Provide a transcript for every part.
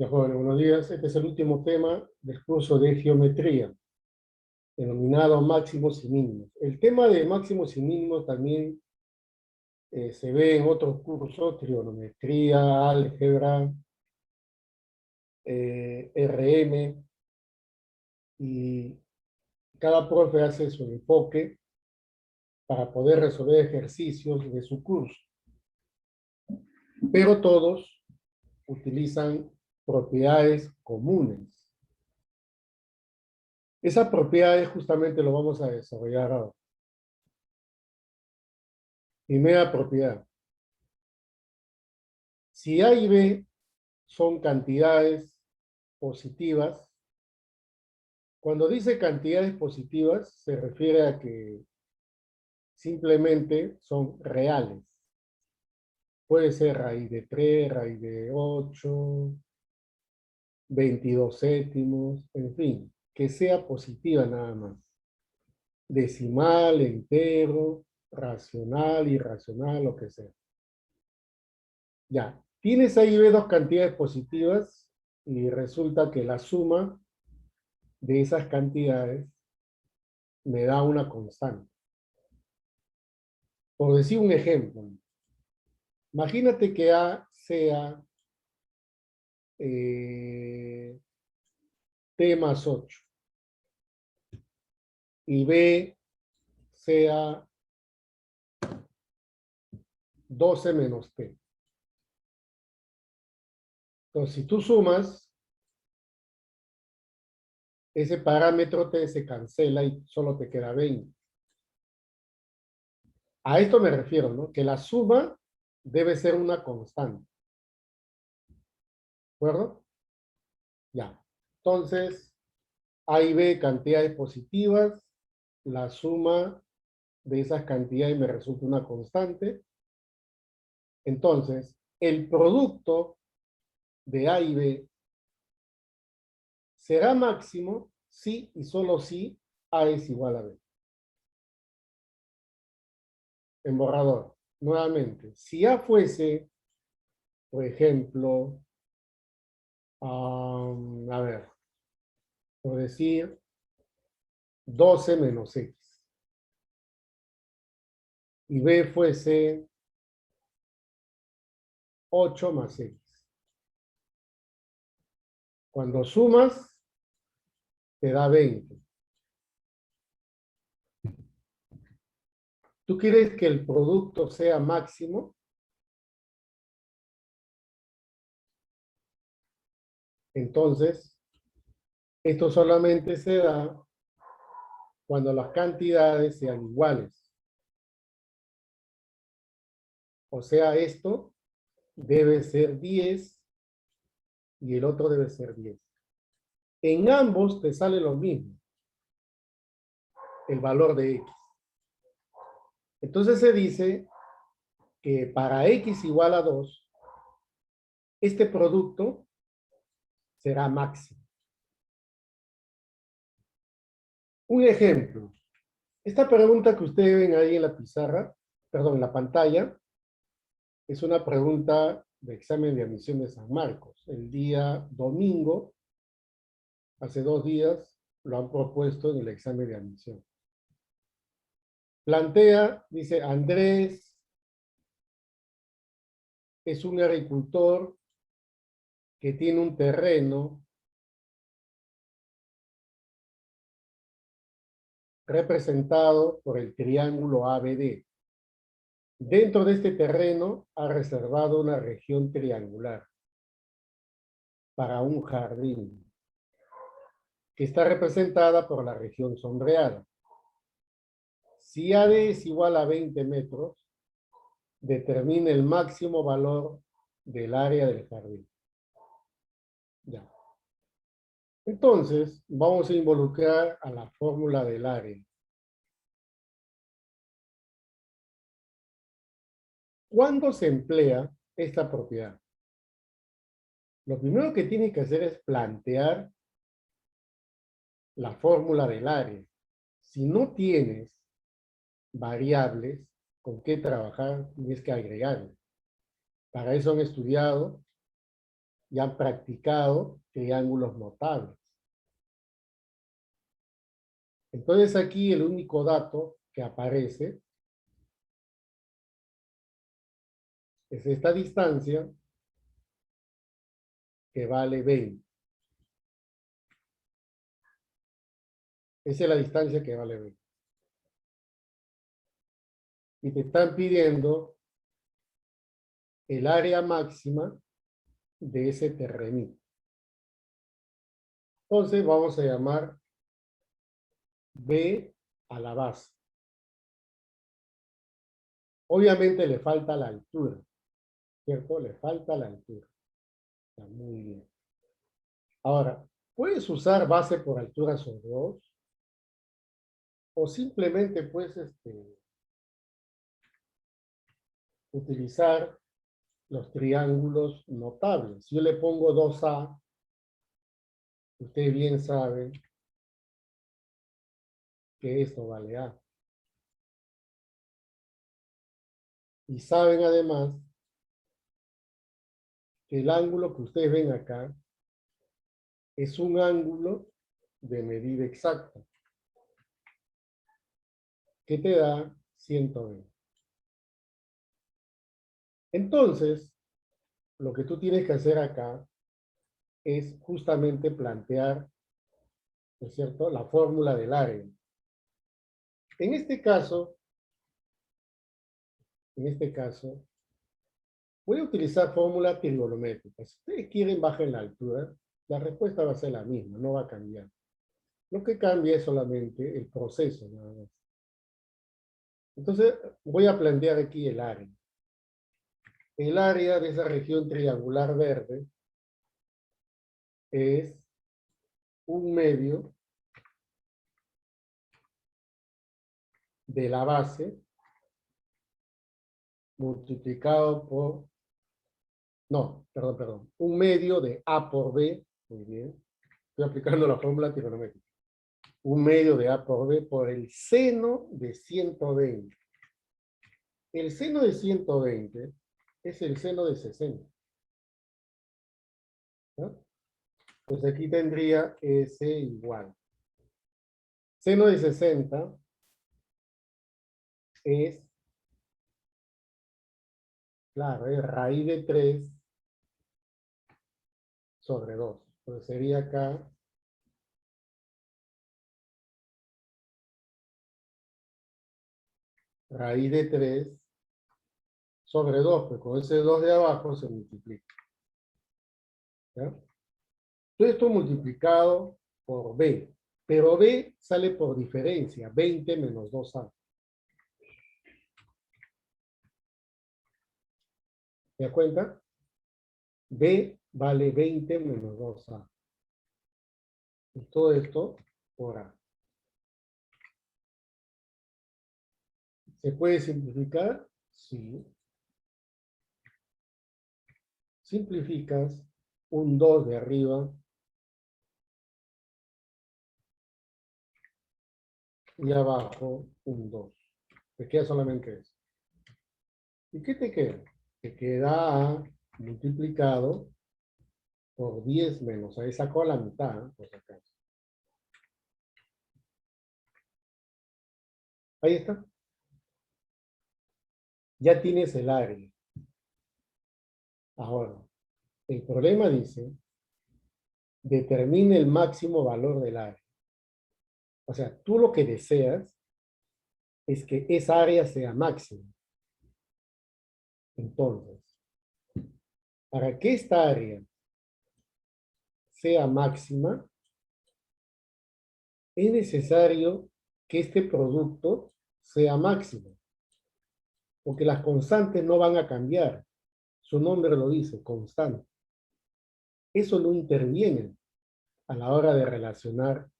Ya, jóvenes, buenos días. Este es el último tema del curso de geometría, denominado máximos y mínimos. El tema de máximos y mínimos también se ve en otros cursos: trigonometría, álgebra, RM, y cada profe hace su enfoque para poder resolver ejercicios de su curso. Pero todos utilizan propiedades comunes. Esas propiedades justamente lo vamos a desarrollar ahora. Primera propiedad: si A y B son cantidades positivas, cuando dice cantidades positivas se refiere a que simplemente son reales. Puede ser raíz de 3, raíz de 8, 22 séptimos, en fin, que sea positiva nada más. Decimal, entero, racional, irracional, lo que sea. Ya, tienes ahí dos cantidades positivas y resulta que la suma de esas cantidades me da una constante. Por decir un ejemplo, imagínate que A sea T más 8 y B sea 12 menos T. Entonces, si tú sumas, ese parámetro T se cancela y solo te queda 20. A esto me refiero, ¿no? Que la suma debe ser una constante. ¿De acuerdo? Ya. Entonces, A y B, cantidades positivas, la suma de esas cantidades me resulta una constante. Entonces, el producto de A y B será máximo si y solo si A es igual a B. En borrador, nuevamente, si A fuese, por ejemplo, a ver, por decir 12 menos X, y B fuese 8 más X. Cuando sumas, te da 20. ¿Tú quieres que el producto sea máximo? Entonces, esto solamente se da cuando las cantidades sean iguales. O sea, esto debe ser 10 y el otro debe ser 10. En ambos te sale lo mismo, el valor de X. Entonces se dice que para X igual a 2, este producto será máximo. Un ejemplo. Esta pregunta que ustedes ven ahí en la pizarra, perdón, en la pantalla, es una pregunta de examen de admisión de San Marcos. El día domingo, hace 2 días, lo han propuesto en el examen de admisión. Plantea, dice, Andrés es un agricultor que tiene un terreno representado por el triángulo ABD. Dentro de este terreno ha reservado una región triangular para un jardín, que está representada por la región sombreada. Si AD es igual a 20 metros, determina el máximo valor del área del jardín. Ya. Entonces, vamos a involucrar a la fórmula del área. ¿Cuándo se emplea esta propiedad? Lo primero que tienes que hacer es plantear la fórmula del área. Si no tienes variables con qué trabajar, tienes que agregarle. Para eso han estudiado y han practicado triángulos notables. Entonces aquí el único dato que aparece es esta distancia que vale 20. Esa es la distancia que vale 20. Y te están pidiendo el área máxima de ese terrenito. Entonces vamos a llamar B a la base. Obviamente le falta la altura, ¿cierto? Le falta la altura. Está muy bien. Ahora, puedes usar base por altura sobre 2 o simplemente puedes utilizar los triángulos notables. Si yo le pongo 2A, ustedes bien saben que esto vale A. Y saben además que el ángulo que ustedes ven acá es un ángulo de medida exacta, que te da 120. Entonces, lo que tú tienes que hacer acá es justamente plantear, ¿no es cierto?, la fórmula del área. En este caso, voy a utilizar fórmula trigonométrica. Si ustedes quieren bajar la altura, la respuesta va a ser la misma, no va a cambiar. Lo que cambia es solamente el proceso, nada más. Entonces, voy a plantear aquí el área. El área de esa región triangular verde es 1/2 de la base multiplicado por, no, perdón, 1/2 de A por B, muy bien, estoy aplicando la fórmula trigonométrica, 1/2 de A por B por el seno de 120. El seno de 120 es el seno de 60. ¿No? Pues aquí tendría S igual. Seno de 60 es, claro, es raíz de 3 sobre 2. Pues sería acá raíz de 3 sobre 2, pues con ese 2 de abajo se multiplica. ¿Ya? Todo esto multiplicado por B, pero B sale por diferencia, 20 menos 2A. ¿Te das cuenta? B vale 20 menos 2A. Y todo esto por A. ¿Se puede simplificar? Sí. Simplificas un 2 de arriba y abajo un 2. Te queda solamente eso. ¿Y qué te queda? Te queda A multiplicado por 10 menos, ahí sacó la mitad, por si acaso. Ahí está. Ya tienes el área. Ahora, el problema dice, determine el máximo valor del área. O sea, tú lo que deseas es que esa área sea máxima. Entonces, para que esta área sea máxima, es necesario que este producto sea máximo, porque las constantes no van a cambiar. Su nombre lo dice, constante. Eso no interviene a la hora de relacionar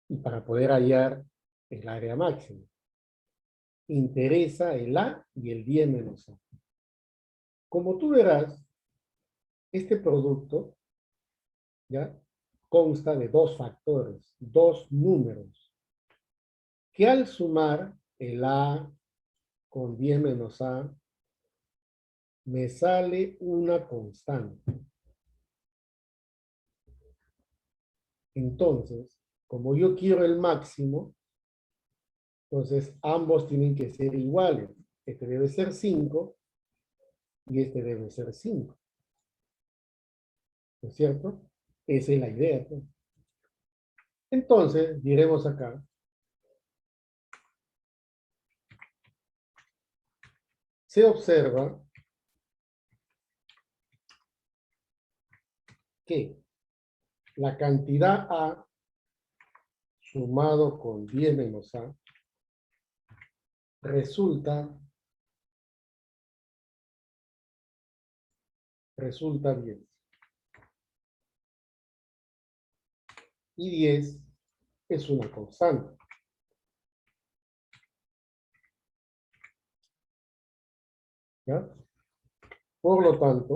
y para poder hallar el área máxima. Interesa el A y el 10 menos A. Como tú verás, este producto ya consta de dos factores, dos números, que al sumar el A con 10 menos A me sale una constante. Entonces, como yo quiero el máximo, entonces ambos tienen que ser iguales. Este debe ser 5 y este debe ser 5. ¿No es cierto? Esa es la idea, pues. Entonces, diremos acá, se observa que la cantidad A sumado con 10 menos A resulta 10. Y 10 es una constante. ¿Ya? Por lo tanto,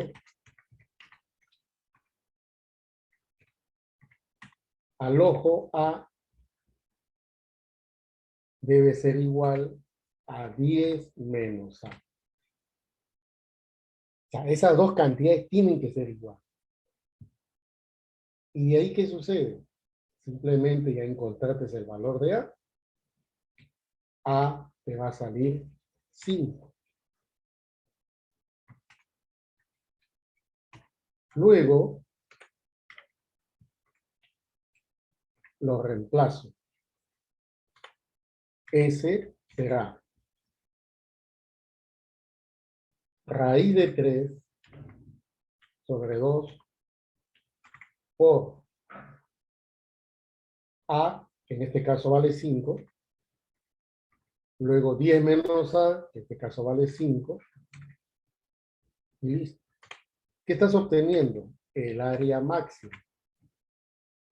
al ojo A debe ser igual a 10 menos A. O sea, esas dos cantidades tienen que ser iguales. ¿Y de ahí qué sucede? Simplemente ya encontraste el valor de A te va a salir 5. Luego lo reemplazo. S será raíz de 3 sobre 2 por A, que en este caso vale 5, luego 10 menos A, que en este caso vale 5, y listo. ¿Qué estás obteniendo? El área máxima.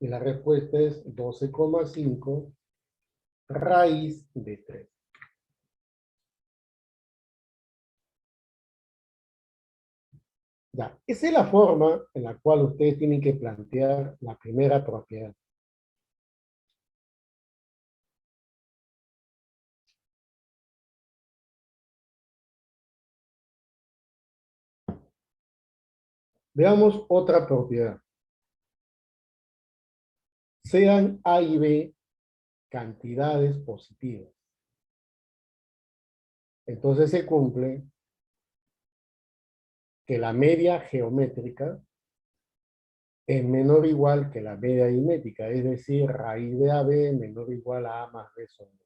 Y la respuesta es 12,5 raíz de 3. Ya, esa es la forma en la cual ustedes tienen que plantear la primera propiedad. Veamos otra propiedad. Sean A y B cantidades positivas. Entonces se cumple que la media geométrica es menor o igual que la media aritmética, es decir, raíz de AB menor o igual a A más B sobre 2.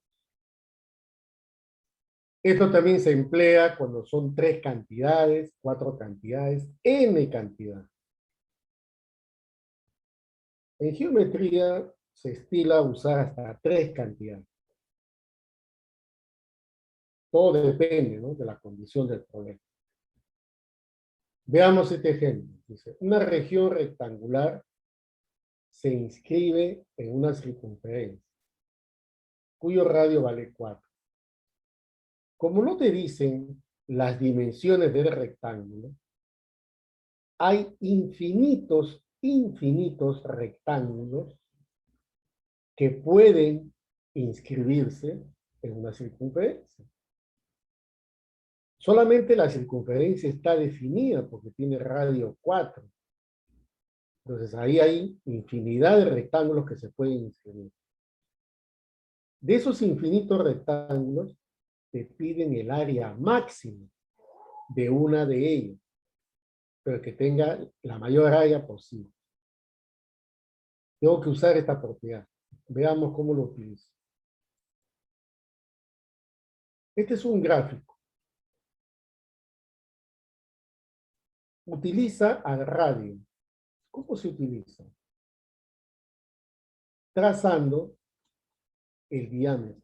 Esto también se emplea cuando son 3 cantidades, 4 cantidades, n cantidad. En geometría se estila usar hasta 3 cantidades. Todo depende, ¿no?, de la condición del problema. Veamos este ejemplo. Dice, una región rectangular se inscribe en una circunferencia, cuyo radio vale 4. Como no te dicen las dimensiones del rectángulo, hay infinitos rectángulos que pueden inscribirse en una circunferencia. Solamente la circunferencia está definida porque tiene radio 4. Entonces ahí hay infinidad de rectángulos que se pueden inscribir. De esos infinitos rectángulos, te piden el área máxima de una de ellas, pero que tenga la mayor área posible. Tengo que usar esta propiedad. Veamos cómo lo utilizo. Este es un gráfico. Utiliza al radio. ¿Cómo se utiliza? Trazando el diámetro.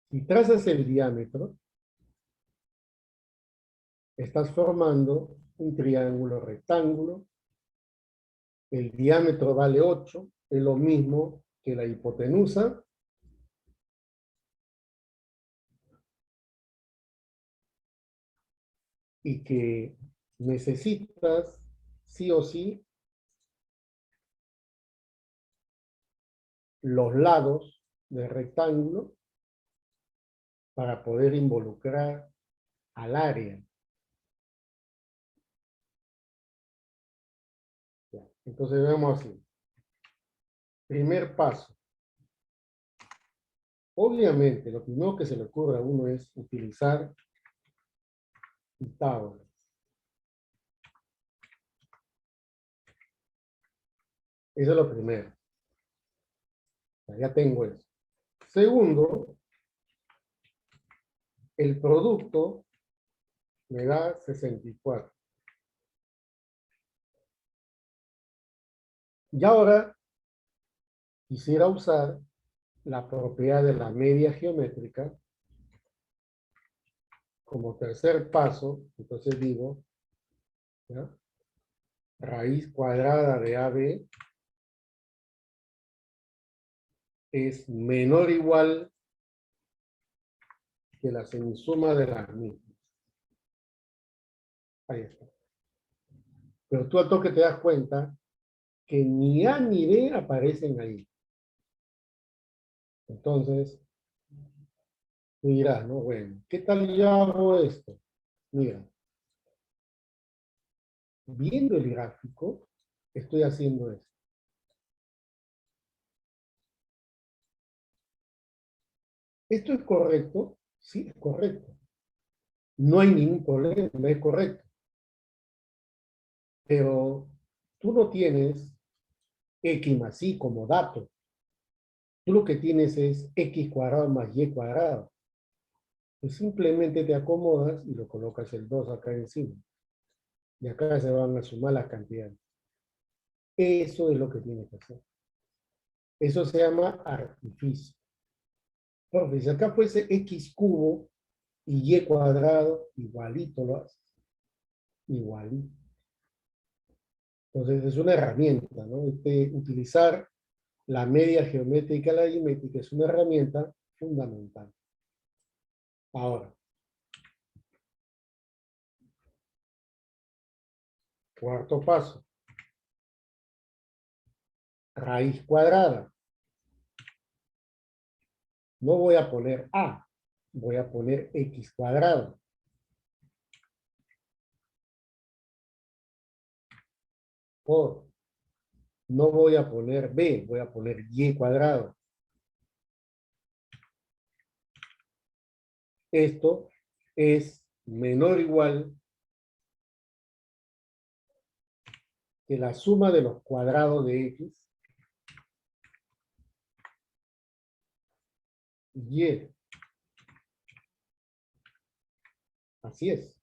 Si trazas el diámetro, estás formando un triángulo rectángulo. El diámetro vale 8, es lo mismo que la hipotenusa. Y que necesitas, sí o sí, los lados del rectángulo para poder involucrar al área. Entonces vemos así. Primer paso. Obviamente, lo primero que se le ocurre a uno es utilizar tablas. Eso es lo primero. Ya tengo eso. Segundo, el producto me da 64. Y ahora quisiera usar la propiedad de la media geométrica como tercer paso. Entonces digo, ¿ya? Raíz cuadrada de AB es menor o igual que la semsuma de las mismas. Ahí está. Pero tú al toque te das cuenta que ni A ni B aparecen ahí. Entonces, tú dirás, ¿no? Bueno, ¿qué tal yo hago esto? Mira, viendo el gráfico, estoy haciendo esto. ¿Esto es correcto? Sí, es correcto. No hay ningún problema, es correcto. Pero tú no tienes X más Y como dato. Tú lo que tienes es X cuadrado más Y cuadrado. Pues simplemente te acomodas y lo colocas el 2 acá encima. Y acá se van a sumar las cantidades. Eso es lo que tienes que hacer. Eso se llama artificio. Porque si acá fuese X cubo y Y cuadrado, igualito lo haces. Igualito. Entonces es una herramienta, ¿no? Utilizar la media geométrica y la aritmética es una herramienta fundamental. Ahora, cuarto paso. Raíz cuadrada. No voy a poner A, voy a poner X cuadrado. Por, no voy a poner B, voy a poner Y cuadrado. Esto es menor o igual que la suma de los cuadrados de X y. Así es.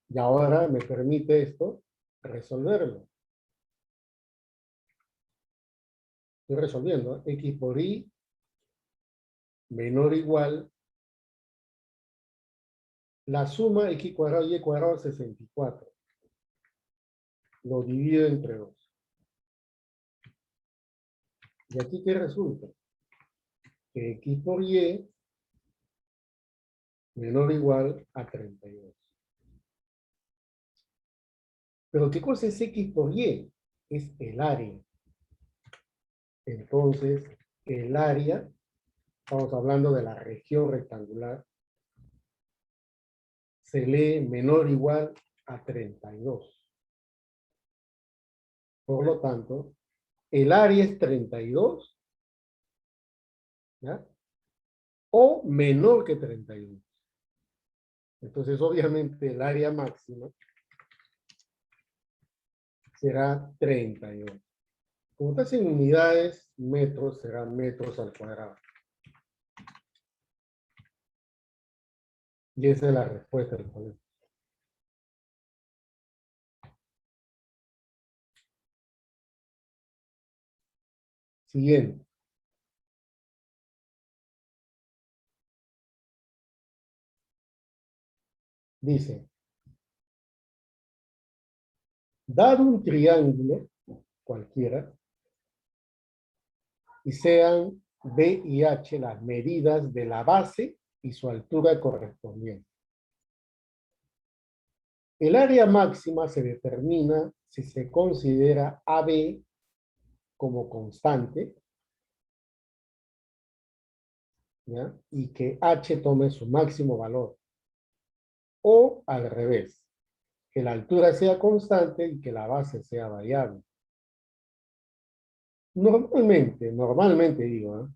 Y ahora me permite esto resolverlo. Estoy resolviendo. X por Y menor o igual la suma X cuadrado Y cuadrado 64. Lo divido entre 2. ¿Y aquí qué resulta? Que X por Y menor o igual a 32. Pero ¿qué cosa es X por Y? Es el área. Entonces, el área, estamos hablando de la región rectangular, se lee menor o igual a 32. Por lo tanto, el área es 32, ¿ya? O menor que 32. Entonces, obviamente, el área máxima será 32. Como estás en unidades, metros serán metros al cuadrado. Y esa es la respuesta del problema. Siguiente. Dice, dado un triángulo, cualquiera, y sean B y H las medidas de la base y su altura correspondiente. El área máxima se determina si se considera AB como constante ¿ya? Y que h tome su máximo valor. O al revés, que la altura sea constante y que la base sea variable. Normalmente digo, ¿eh?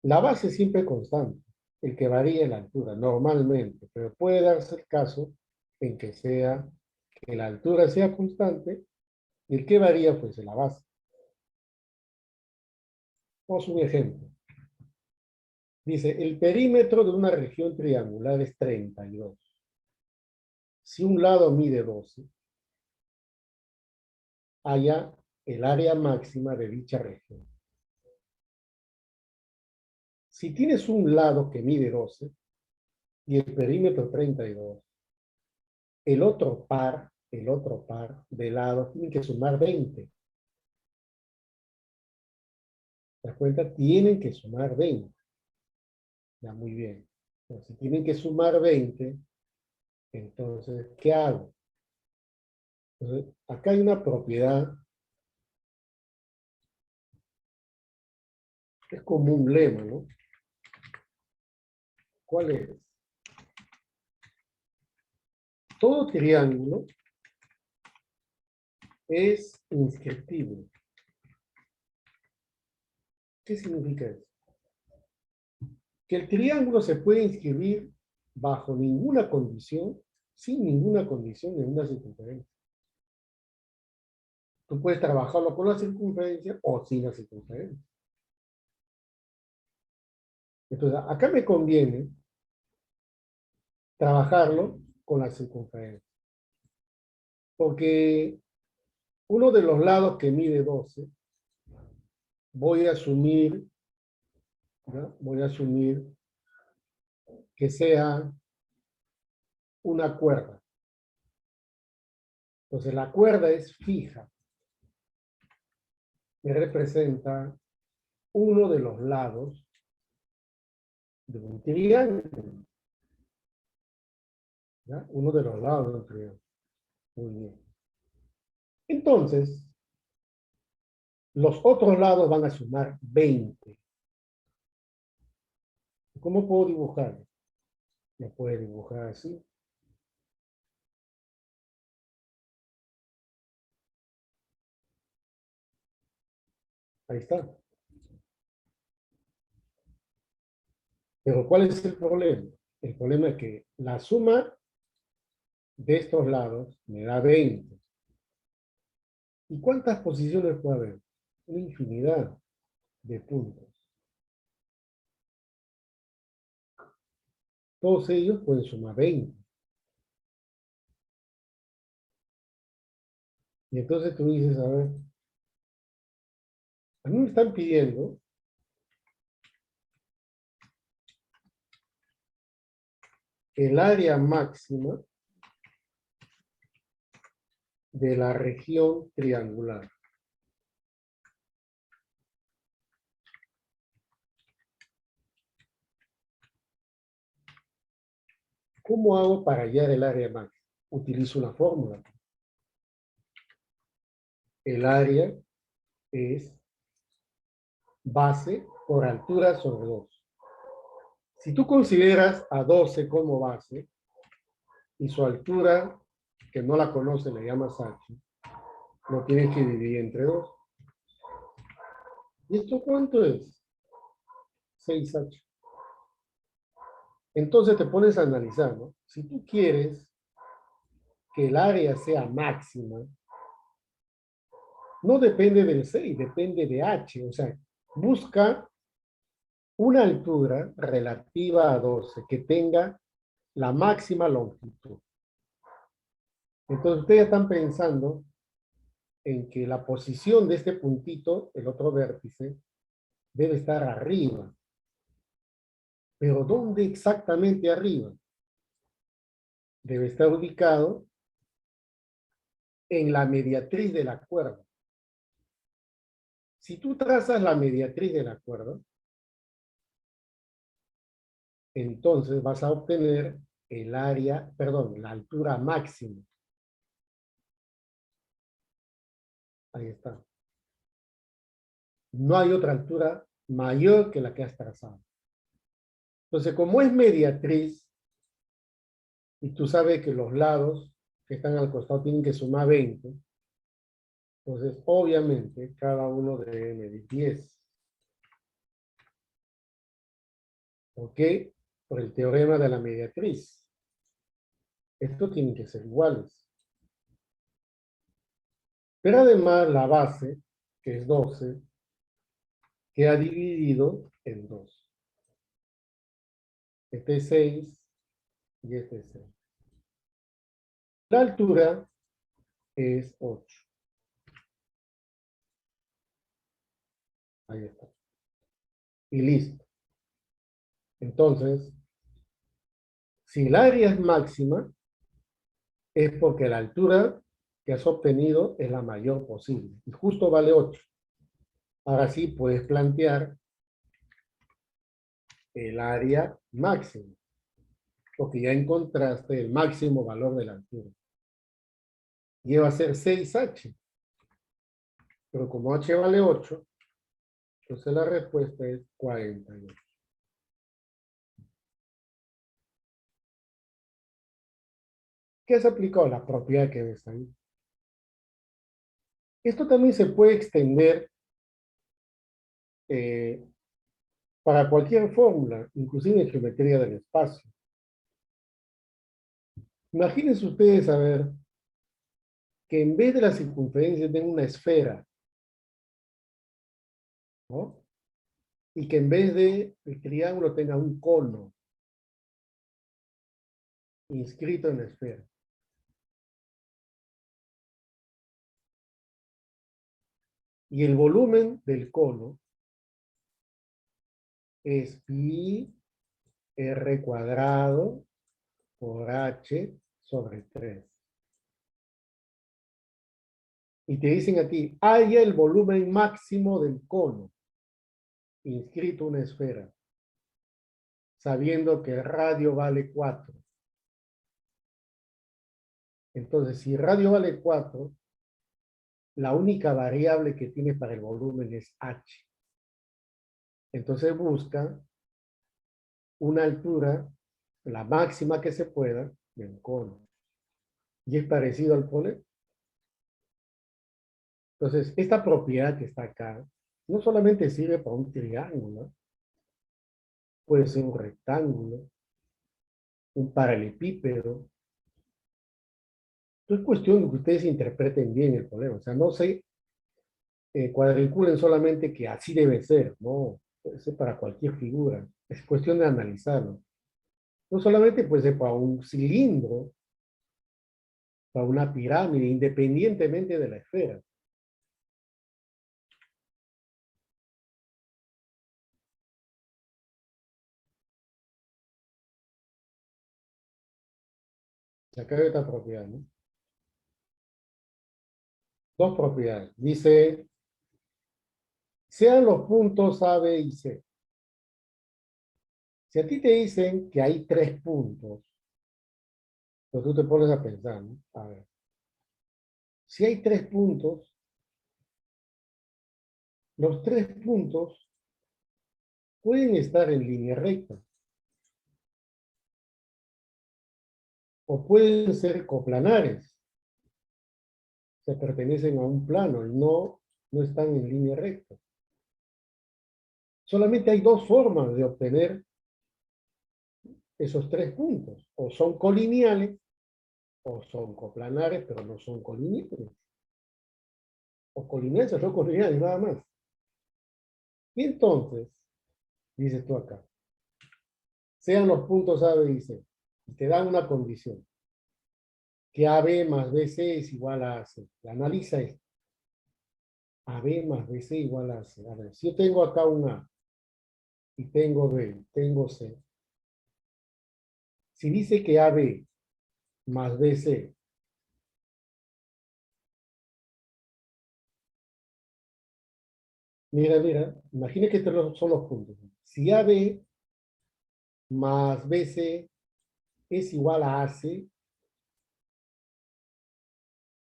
La base siempre es constante, el que varía es la altura, normalmente, pero puede darse el caso en que sea, que la altura sea constante y el que varía pues es la base. Vamos a un ejemplo. Dice, el perímetro de una región triangular es 32. Si un lado mide 12, haya el área máxima de dicha región. Si tienes un lado que mide 12 y el perímetro 32, el otro par de lados tienen que sumar 20. ¿Te das cuenta? Tienen que sumar 20. Ya, muy bien. Entonces, si tienen que sumar 20, entonces, ¿qué hago? Entonces, acá hay una propiedad, es como un lema, ¿no? ¿Cuál es? Todo triángulo es inscriptible. ¿Qué significa eso? Que el triángulo se puede inscribir bajo ninguna condición, sin ninguna condición en una circunferencia. Tú puedes trabajarlo con la circunferencia o sin la circunferencia. Entonces, acá me conviene trabajarlo con la circunferencia. Porque uno de los lados que mide 12, voy a asumir, ¿no? Voy a asumir que sea una cuerda. Entonces, la cuerda es fija. Me representa uno de los lados de un triángulo. ¿Ya? Uno de los lados de un triángulo. Muy bien. Entonces, los otros lados van a sumar 20. ¿Cómo puedo dibujarlo? Lo puedo dibujar así. Ahí está. Pero ¿cuál es el problema? El problema es que la suma de estos lados me da 20. ¿Y cuántas posiciones puede haber? Una infinidad de puntos. Todos ellos pueden sumar 20. Y entonces tú dices, a ver, a mí me están pidiendo el área máxima de la región triangular. ¿Cómo hago para hallar el área máxima? Utilizo una fórmula. El área es base por altura sobre 2. Si tú consideras a 12 como base y su altura, que no la conoce, le llamas h, lo tienes que dividir entre 2. ¿Y esto cuánto es? 6h. Entonces te pones a analizar, ¿no? Si tú quieres que el área sea máxima, no depende del 6, depende de h. O sea, busca una altura relativa a 12 que tenga la máxima longitud. Entonces ustedes están pensando en que la posición de este puntito, el otro vértice, debe estar arriba. Pero ¿dónde exactamente arriba? Debe estar ubicado en la mediatriz de la cuerda. Si tú trazas la mediatriz de la cuerda, entonces vas a obtener el área, perdón, la altura máxima. Ahí está. No hay otra altura mayor que la que has trazado. Entonces, como es mediatriz, y tú sabes que los lados que están al costado tienen que sumar 20, entonces, obviamente, cada uno debe medir 10. ¿Ok? Por el teorema de la mediatriz. Estos tienen que ser iguales. Pero además, la base, que es 12, queda dividido en 2. Este es 6 y este es 6. La altura es 8. Ahí está. Y listo. Entonces, si el área es máxima, es porque la altura que has obtenido es la mayor posible. Y justo vale 8. Ahora sí puedes plantear el área máxima, porque ya encontraste el máximo valor de la altura. Y va a ser 6h. Pero como h vale 8, entonces la respuesta es 48. ¿Qué has aplicado? La propiedad que ves ahí. Esto también se puede extender eh, para cualquier fórmula, inclusive en geometría del espacio. Imagínense ustedes a ver que en vez de la circunferencia tenga una esfera, ¿no? Y que en vez de el triángulo tenga un cono inscrito en la esfera. Y el volumen del cono es pi r cuadrado por h sobre 3. Y te dicen a ti, haya el volumen máximo del cono inscrito en una esfera, sabiendo que el radio vale 4. Entonces, si radio vale 4, la única variable que tienes para el volumen es h. Entonces busca una altura, la máxima que se pueda, de un cono. Y es parecido al pole. Entonces, esta propiedad que está acá, no solamente sirve para un triángulo, puede ser un rectángulo, un paralelepípedo. Es cuestión de que ustedes interpreten bien el problema. O sea, no se cuadriculen solamente que así debe ser, no, puede ser para cualquier figura. Es cuestión de analizarlo. No solamente puede ser para un cilindro, para una pirámide, independientemente de la esfera. Acá hay otra propiedad, ¿no? Dos propiedades. Dice, sean los puntos A, B y C. Si a ti te dicen que hay 3 puntos, pues tú te pones a pensar, ¿no? A ver, si hay 3 puntos, los 3 puntos pueden estar en línea recta o pueden ser coplanares, o sea, pertenecen a un plano y no están en línea recta. Solamente hay dos formas de obtener esos 3 puntos, o son colineales o son coplanares, pero no son colineales. O colineales o son colineales, nada más. Y entonces, dices tú acá, sean los puntos A, B y C, y te dan una condición, que AB más BC es igual a AC. Analiza esto. AB más BC igual a AC. A ver, si yo tengo acá un A, y tengo B, tengo C, si dice que AB más BC, mira, imagine que estos son los puntos. Si AB más BC es igual a AC,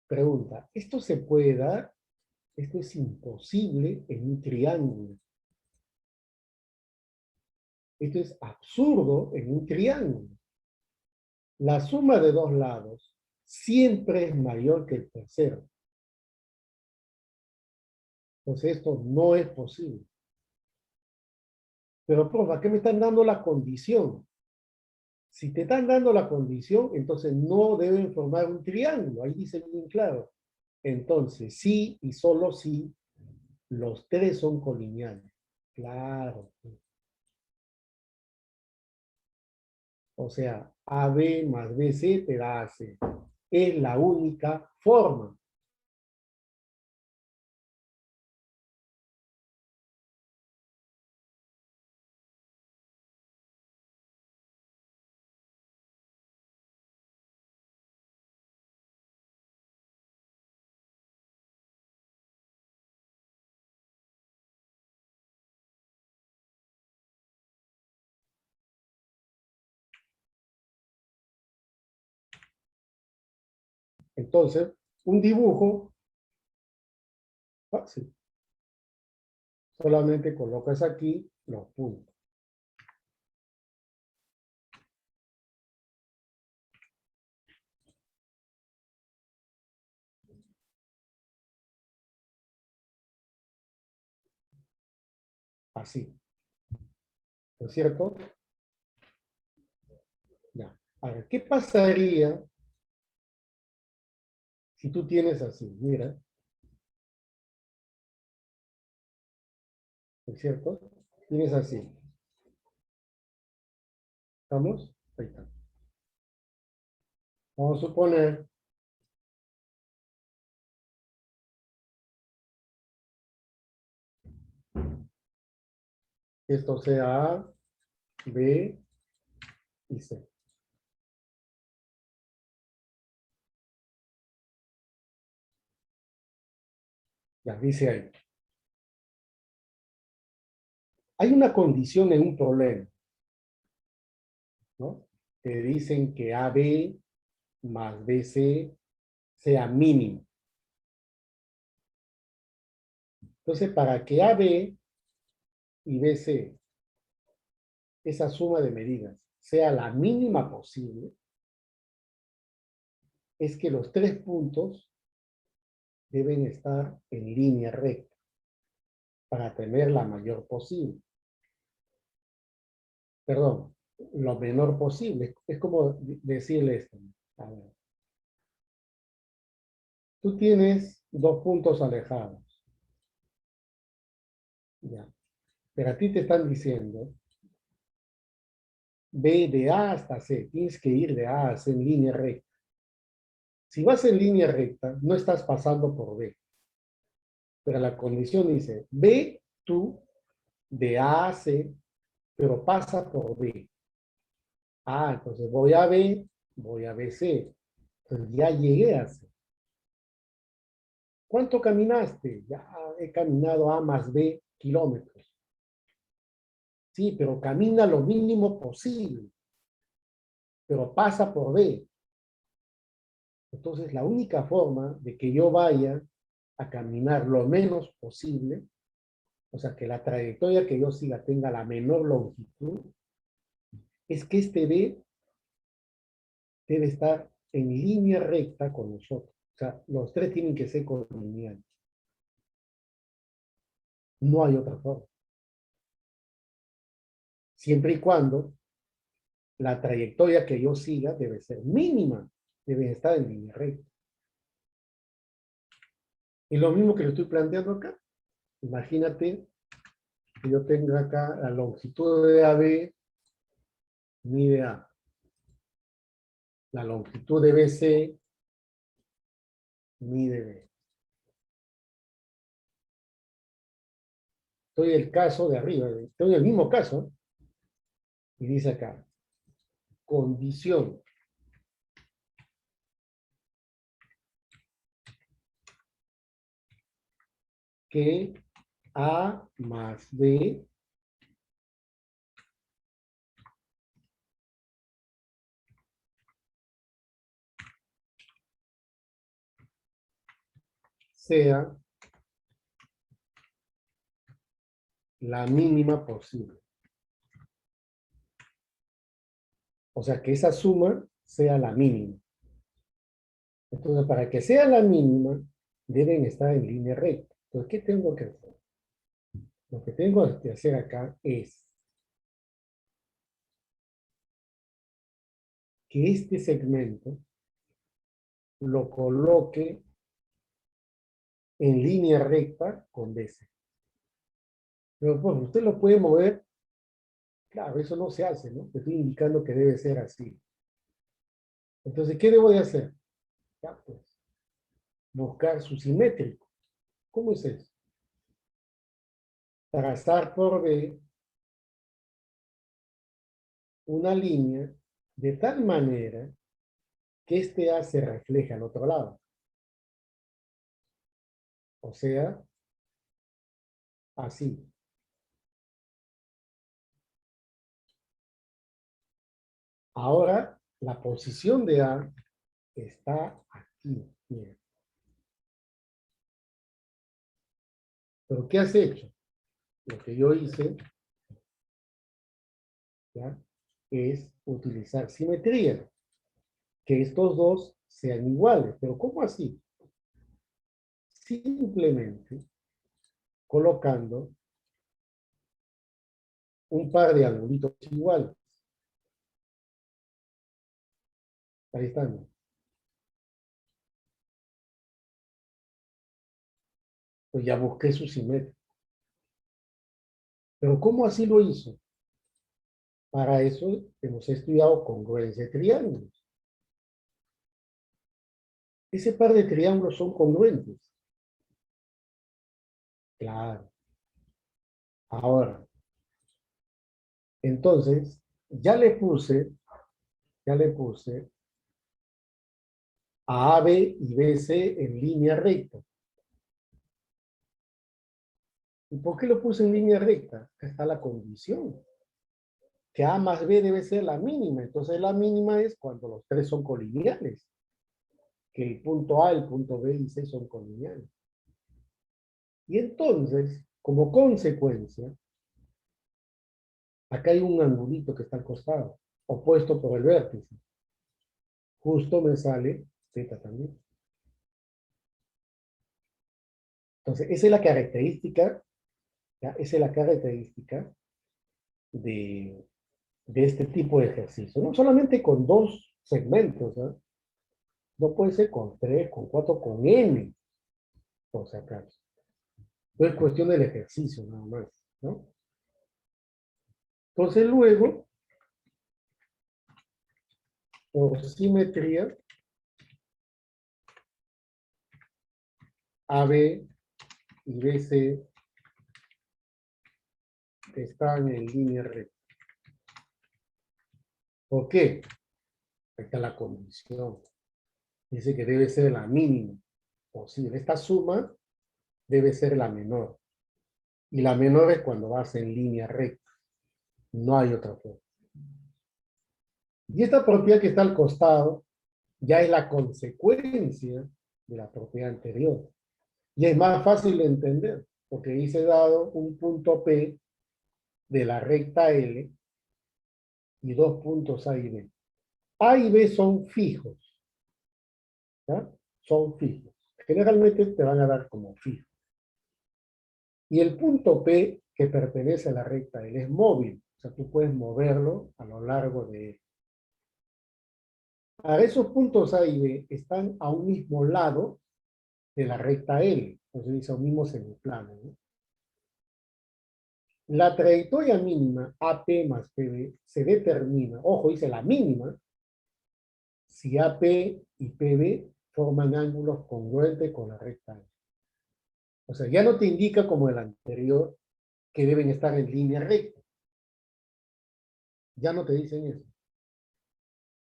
pregunta, ¿esto se puede dar? Esto es imposible en un triángulo. Esto es absurdo en un triángulo. La suma de dos lados siempre es mayor que el tercero. Entonces esto no es posible. Pero, profe, ¿a qué me están dando la condición? Si te están dando la condición, entonces no deben formar un triángulo. Ahí dice bien claro. Entonces, sí y solo sí, los tres son colineales. Claro. O sea, AB más BC te da AC. Es la única forma. Entonces, un dibujo fácil. Solamente colocas aquí los puntos. Así. ¿No es cierto? Ya. Ahora, ¿qué pasaría si tú tienes así? Mira, ¿no es cierto? Tienes así. ¿Estamos? Ahí está. Vamos a suponer que esto sea A, B y C. Ya, dice ahí. Hay una condición en un problema, ¿no? Te dicen que AB más BC sea mínimo. Entonces, para que AB y BC, esa suma de medidas, sea la mínima posible, es que los tres puntos deben estar en línea recta para tener la mayor posible. Perdón, lo menor posible. Es como decirle esto. A ver, tú tienes dos puntos alejados, ya. Pero a ti te están diciendo, ve de A hasta C, tienes que ir de A a C en línea recta. Si vas en línea recta, no estás pasando por B. Pero la condición dice, ve tú de A a C, pero pasa por B. Ah, entonces voy a B, voy a BC. Entonces ya llegué a C. ¿Cuánto caminaste? Ya he caminado A más B kilómetros. Sí, pero camina lo mínimo posible, pero pasa por B. Entonces la única forma de que yo vaya a caminar lo menos posible, o sea, que la trayectoria que yo siga tenga la menor longitud, es que este B debe estar en línea recta con nosotros. O sea, los tres tienen que ser colineales. No hay otra forma. Siempre y cuando la trayectoria que yo siga debe ser mínima, debe estar en línea recta. Y lo mismo que le estoy planteando acá. Imagínate que yo tenga acá la longitud de AB, mide A. La longitud de BC, mide B. Estoy en el caso de arriba, estoy en el mismo caso, y dice acá, condición que A más B sea la mínima posible. O sea, que esa suma sea la mínima. Entonces, para que sea la mínima, deben estar en línea recta. Entonces, ¿qué tengo que hacer? Lo que tengo que hacer acá es que este segmento lo coloque en línea recta con BC. Pero pues, usted lo puede mover. Claro, eso no se hace, ¿no? Te estoy indicando que debe ser así. Entonces, ¿qué debo de hacer? Ya, pues, buscar su simétrico. ¿Cómo es eso? Trazar por B una línea de tal manera que este A se refleje al otro lado. O sea, así. Ahora, la posición de A está aquí. Mira. ¿Pero qué has hecho? Lo que yo hice, ¿ya?, es utilizar simetría. Que estos dos sean iguales. ¿Pero cómo así? Simplemente colocando un par de angulitos iguales. Ahí están. Pues ya busqué su simetría. Pero ¿cómo así lo hizo? Para eso hemos estudiado congruencia de triángulos. Ese par de triángulos son congruentes. Claro. Ahora, entonces, ya le puse a AB y BC en línea recta. ¿Y por qué lo puse en línea recta? Acá está la condición. Que A más B debe ser la mínima. Entonces la mínima es cuando los tres son colineales. Que el punto A, el punto B y C son colineales. Y entonces, como consecuencia, acá hay un angulito que está al costado, opuesto por el vértice. Justo me sale Z también. Entonces, esa es la característica, ¿ya? Esa es la característica de, de este tipo de ejercicio. No solamente con dos segmentos, ¿no? No puede ser con tres, con cuatro, con N, por si acaso. No es cuestión del ejercicio, nada más, ¿no? Entonces, luego, por simetría, AB y BC están en línea recta. ¿Por qué? Ahí está la condición. Dice que debe ser la mínima posible. Esta suma debe ser la menor. Y la menor es cuando vas en línea recta. No hay otra forma. Y esta propiedad que está al costado ya es la consecuencia de la propiedad anterior. Y es más fácil de entender, porque dice dado un punto P de la recta L y dos puntos A y B. A y B son fijos, ¿ya? Son fijos. Generalmente te van a dar como fijos. Y el punto P que pertenece a la recta L es móvil. O sea, tú puedes moverlo a lo largo de él. Ahora, esos puntos A y B están a un mismo lado de la recta L. Entonces dice a un mismo semiplano, ¿no? La trayectoria mínima AP más PB se determina, ojo, dice la mínima, si AP y PB forman ángulos congruentes con la recta L. O sea, ya no te indica como el anterior que deben estar en línea recta. Ya no te dicen eso.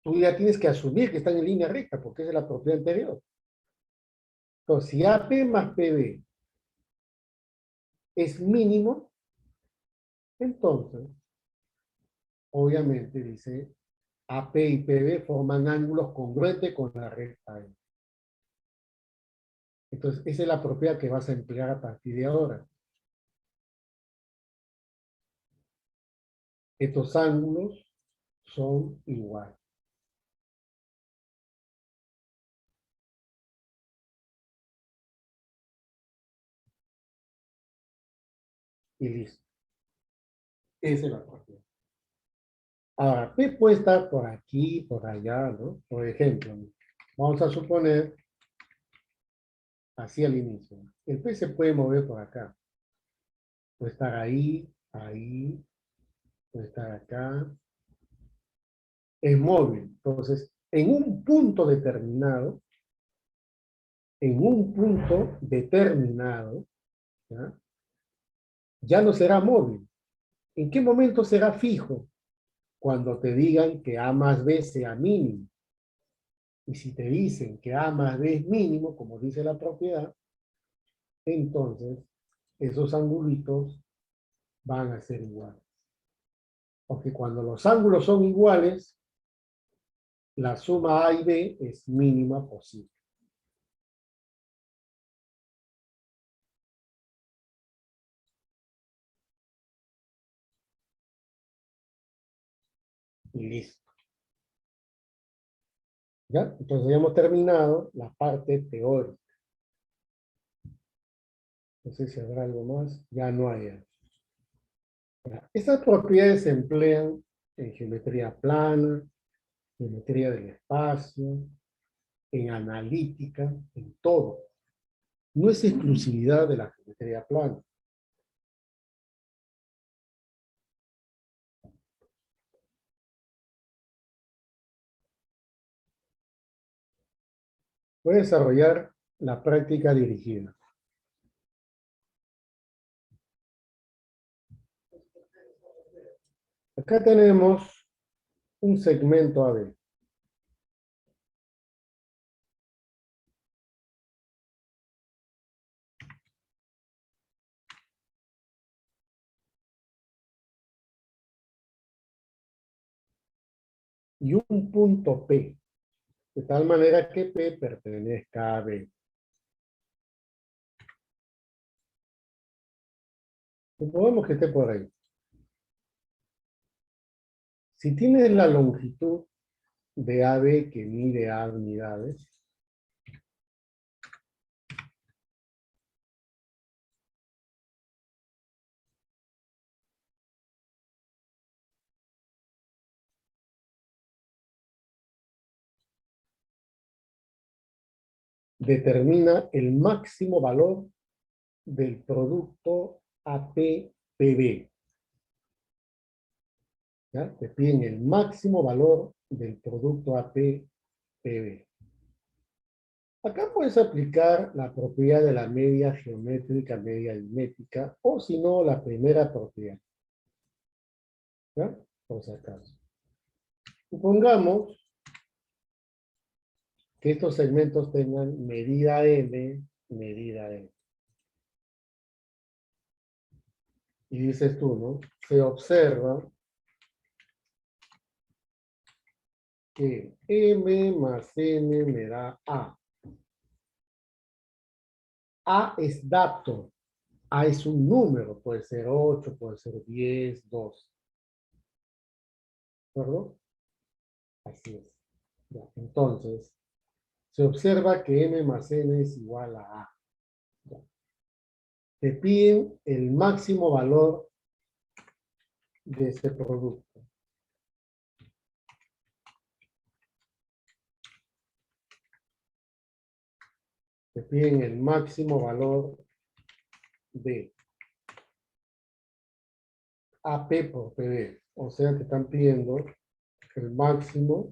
Tú ya tienes que asumir que están en línea recta porque esa es la propiedad anterior. Entonces, si AP más PB es mínimo, entonces, obviamente dice AP y PB forman ángulos congruentes con la recta L. Entonces, esa es la propiedad que vas a emplear a partir de ahora. Estos ángulos son iguales. Y listo. Esa es la propiedad. Ahora, P puede estar por aquí, por allá, ¿no? Por ejemplo, vamos a suponer, así al inicio, el P se puede mover por acá. Puede estar ahí, ahí, puede estar acá. Es móvil. Entonces, en un punto determinado, ¿ya? Ya no será móvil. ¿En qué momento será fijo? Cuando te digan que A más B sea mínimo. Y si te dicen que A más B es mínimo, como dice la propiedad, entonces esos angulitos van a ser iguales. Porque cuando los ángulos son iguales, la suma A y B es mínima posible. Y listo. ¿Ya? Entonces ya hemos terminado la parte teórica. No sé si habrá algo más. Ya no hay. Estas propiedades se emplean en geometría plana, geometría del espacio, en analítica, en todo. No es exclusividad de la geometría plana. Voy a desarrollar la práctica dirigida. Acá tenemos un segmento AB. Y un punto P, de tal manera que P pertenezca a B. Supongamos que esté por ahí. Si tienes la longitud de AB que mide A unidades, determina el máximo valor del producto AP-PB. ¿Ya? Te piden el máximo valor del producto AP-PB. Acá puedes aplicar la propiedad de la media geométrica, media aritmética, o si no, la primera propiedad. ¿Ya? Por si acaso. Supongamos que estos segmentos tengan medida M, medida N. Y dices tú, ¿no? Se observa que M más N me da A. A es dato. A es un número. Puede ser 8, puede ser 10, 12. ¿De acuerdo? Así es. Ya. Entonces, se observa que M más N es igual a A. Ya. Te piden el máximo valor de ese producto. Te piden el máximo valor de AP por PB. O sea, te están pidiendo el máximo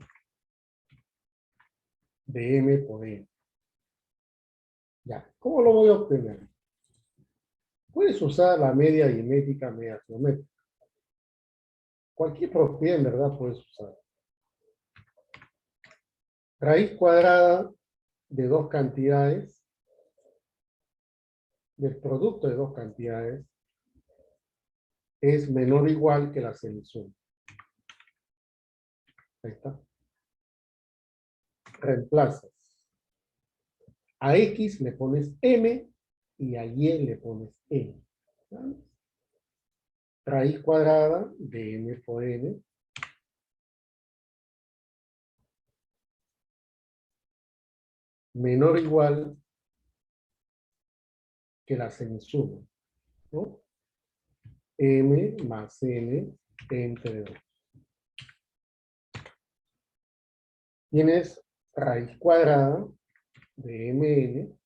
de M por N. Ya, ¿cómo lo voy a obtener? Puedes usar la media aritmética, media geométrica. Cualquier propiedad, en verdad, puedes usar. Raíz cuadrada de dos cantidades, del producto de dos cantidades, es menor o igual que la semisuma. Ahí está. Reemplazas. A X le pones M y a Y le pones N. ¿Vale? Raíz cuadrada de N por N menor o igual que la semisuma, ¿no? M más N entre 2. Tienes raíz cuadrada de Mn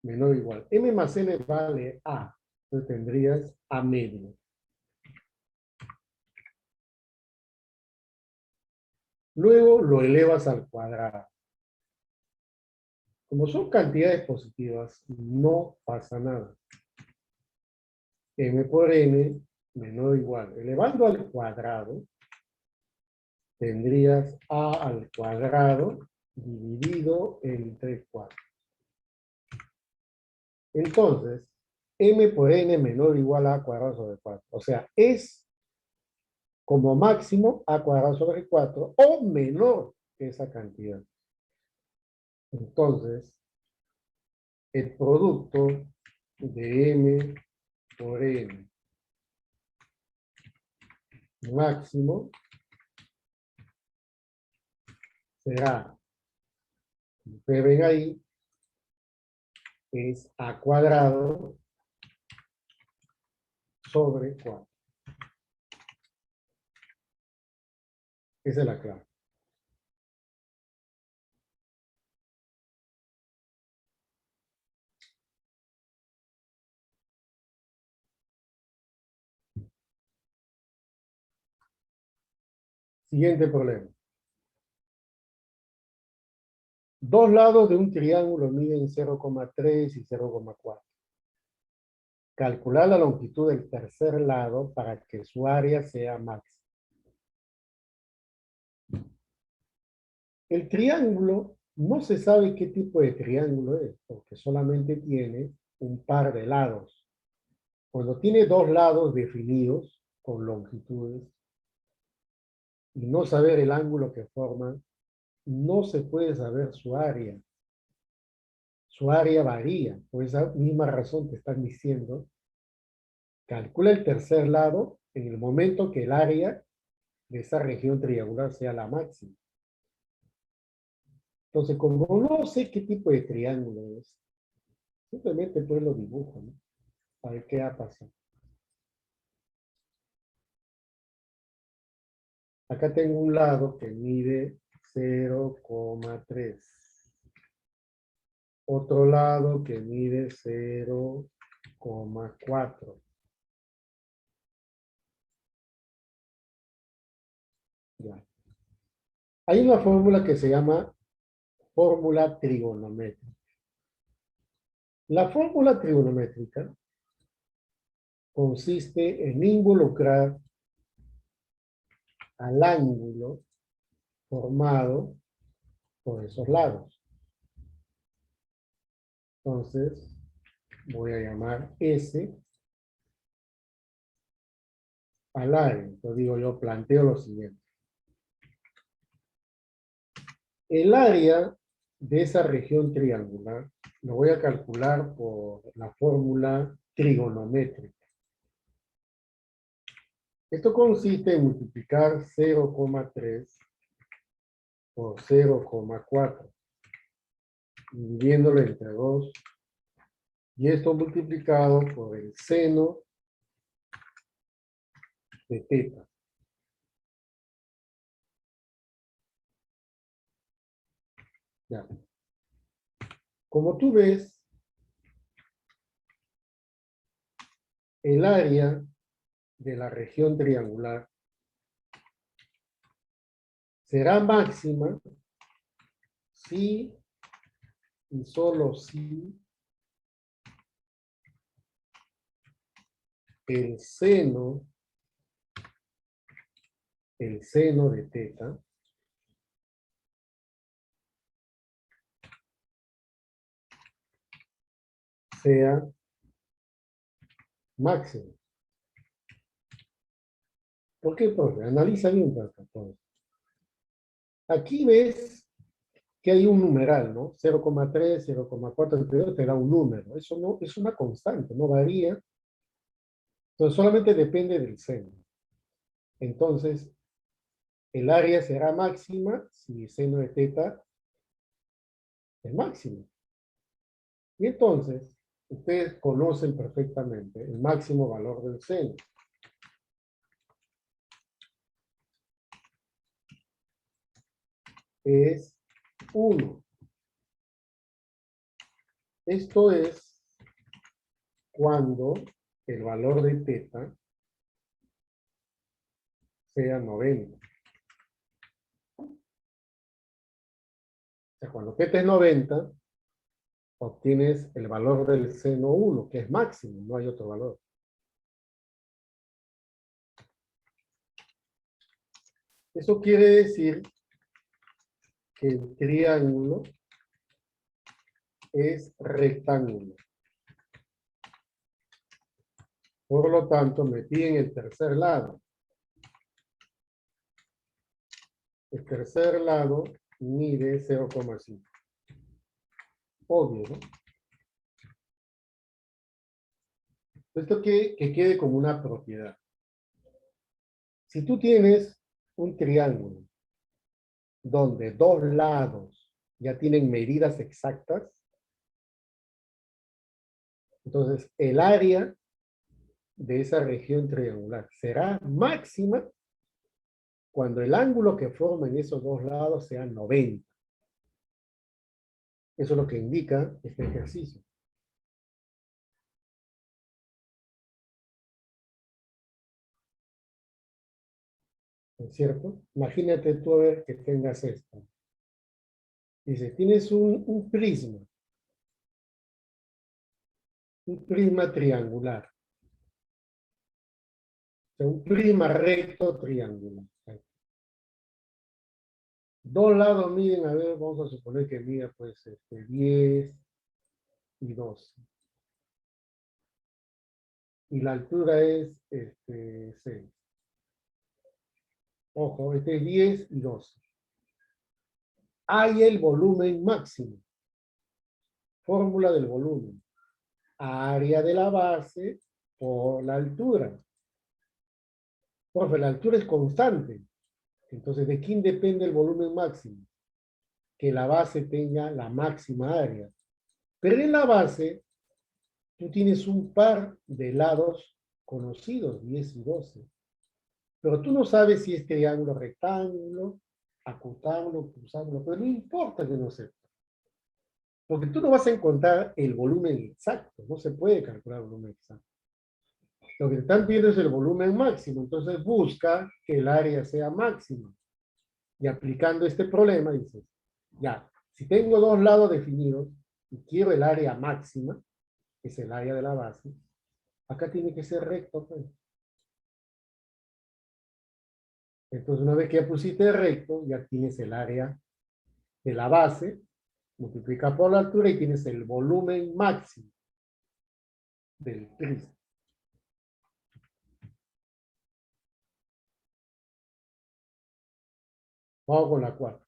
menor o igual. M más N vale A. Entonces tendrías A medio. Luego lo elevas al cuadrado. Como son cantidades positivas, no pasa nada. M por N menor o igual. Elevando al cuadrado, tendrías A al cuadrado dividido entre 4. Entonces, M por N menor o igual a cuadrado sobre 4. O sea, es como máximo A cuadrado sobre 4 o menor que esa cantidad. Entonces, el producto de M por N máximo será, ustedes ven ahí, es A cuadrado sobre 4. Esa es la clave. Siguiente problema. Dos lados de un triángulo miden 0,3 y 0,4. Calcular la longitud del tercer lado para que su área sea máxima. El triángulo no se sabe qué tipo de triángulo es, porque solamente tiene un par de lados. Cuando tiene dos lados definidos con longitudes y no saber el ángulo que forman, no se puede saber su área. Su área varía. Por esa misma razón te están diciendo, calcula el tercer lado en el momento que el área de esa región triangular sea la máxima. Entonces, como no sé qué tipo de triángulo es, simplemente pues lo dibujo, ¿no? A ver qué ha pasado. Acá tengo un lado que mide 0,3. Otro lado que mide 0,4. Ya. Hay una fórmula que se llama fórmula trigonométrica. La fórmula trigonométrica consiste en involucrar al ángulo formado por esos lados. Entonces, voy a llamar S al área. Entonces digo, yo planteo lo siguiente. El área de esa región triangular lo voy a calcular por la fórmula trigonométrica. Esto consiste en multiplicar 0,3 por 0,4, dividiéndolo entre 2, y esto multiplicado por el seno de teta. Ya. Como tú ves, el área de la región triangular será máxima si y solo si el seno de teta sea máximo. ¿Por qué, profe? Analiza bien, profe. Aquí ves que hay un numeral, ¿no? 0,3, 0,4, te da un número. Eso no es una constante, no varía. Entonces solamente depende del seno. Entonces, el área será máxima si seno de teta es máximo. Y entonces, ustedes conocen perfectamente el máximo valor del seno. Es 1. Esto es cuando el valor de teta sea 90. O sea, cuando teta es 90, obtienes el valor del seno 1, que es máximo, no hay otro valor. Eso quiere decir que el triángulo es rectángulo. Por lo tanto, me piden el tercer lado. El tercer lado mide 0,5. Obvio, ¿no? Esto que quede como una propiedad. Si tú tienes un triángulo donde dos lados ya tienen medidas exactas, entonces el área de esa región triangular será máxima cuando el ángulo que formen esos dos lados sea 90. Eso es lo que indica este ejercicio. ¿No es cierto? Imagínate tú a ver que tengas esto. Dice, tienes un prisma triangular. O sea, un prisma recto triangular. Dos lados miden, a ver, vamos a suponer que mida pues 10 y 12. Y la altura es 6. Ojo, este es 10 y 12. Hay el volumen máximo. Fórmula del volumen. Área de la base por la altura. Profe, la altura es constante. Entonces, ¿de quién depende el volumen máximo? Que la base tenga la máxima área. Pero en la base, tú tienes un par de lados conocidos, 10 y 12. Pero tú no sabes si es triángulo, rectángulo, acutángulo, cruzángulo, pero no importa que no sepas. Porque tú no vas a encontrar el volumen exacto, no se puede calcular el volumen exacto. Lo que te están pidiendo es el volumen máximo, entonces busca que el área sea máxima. Y aplicando este problema dices, ya, si tengo dos lados definidos y quiero el área máxima, que es el área de la base, acá tiene que ser recto, pues. Entonces una vez que ya pusiste recto, ya tienes el área de la base, multiplica por la altura y tienes el volumen máximo del prisma. Vamos con la 4.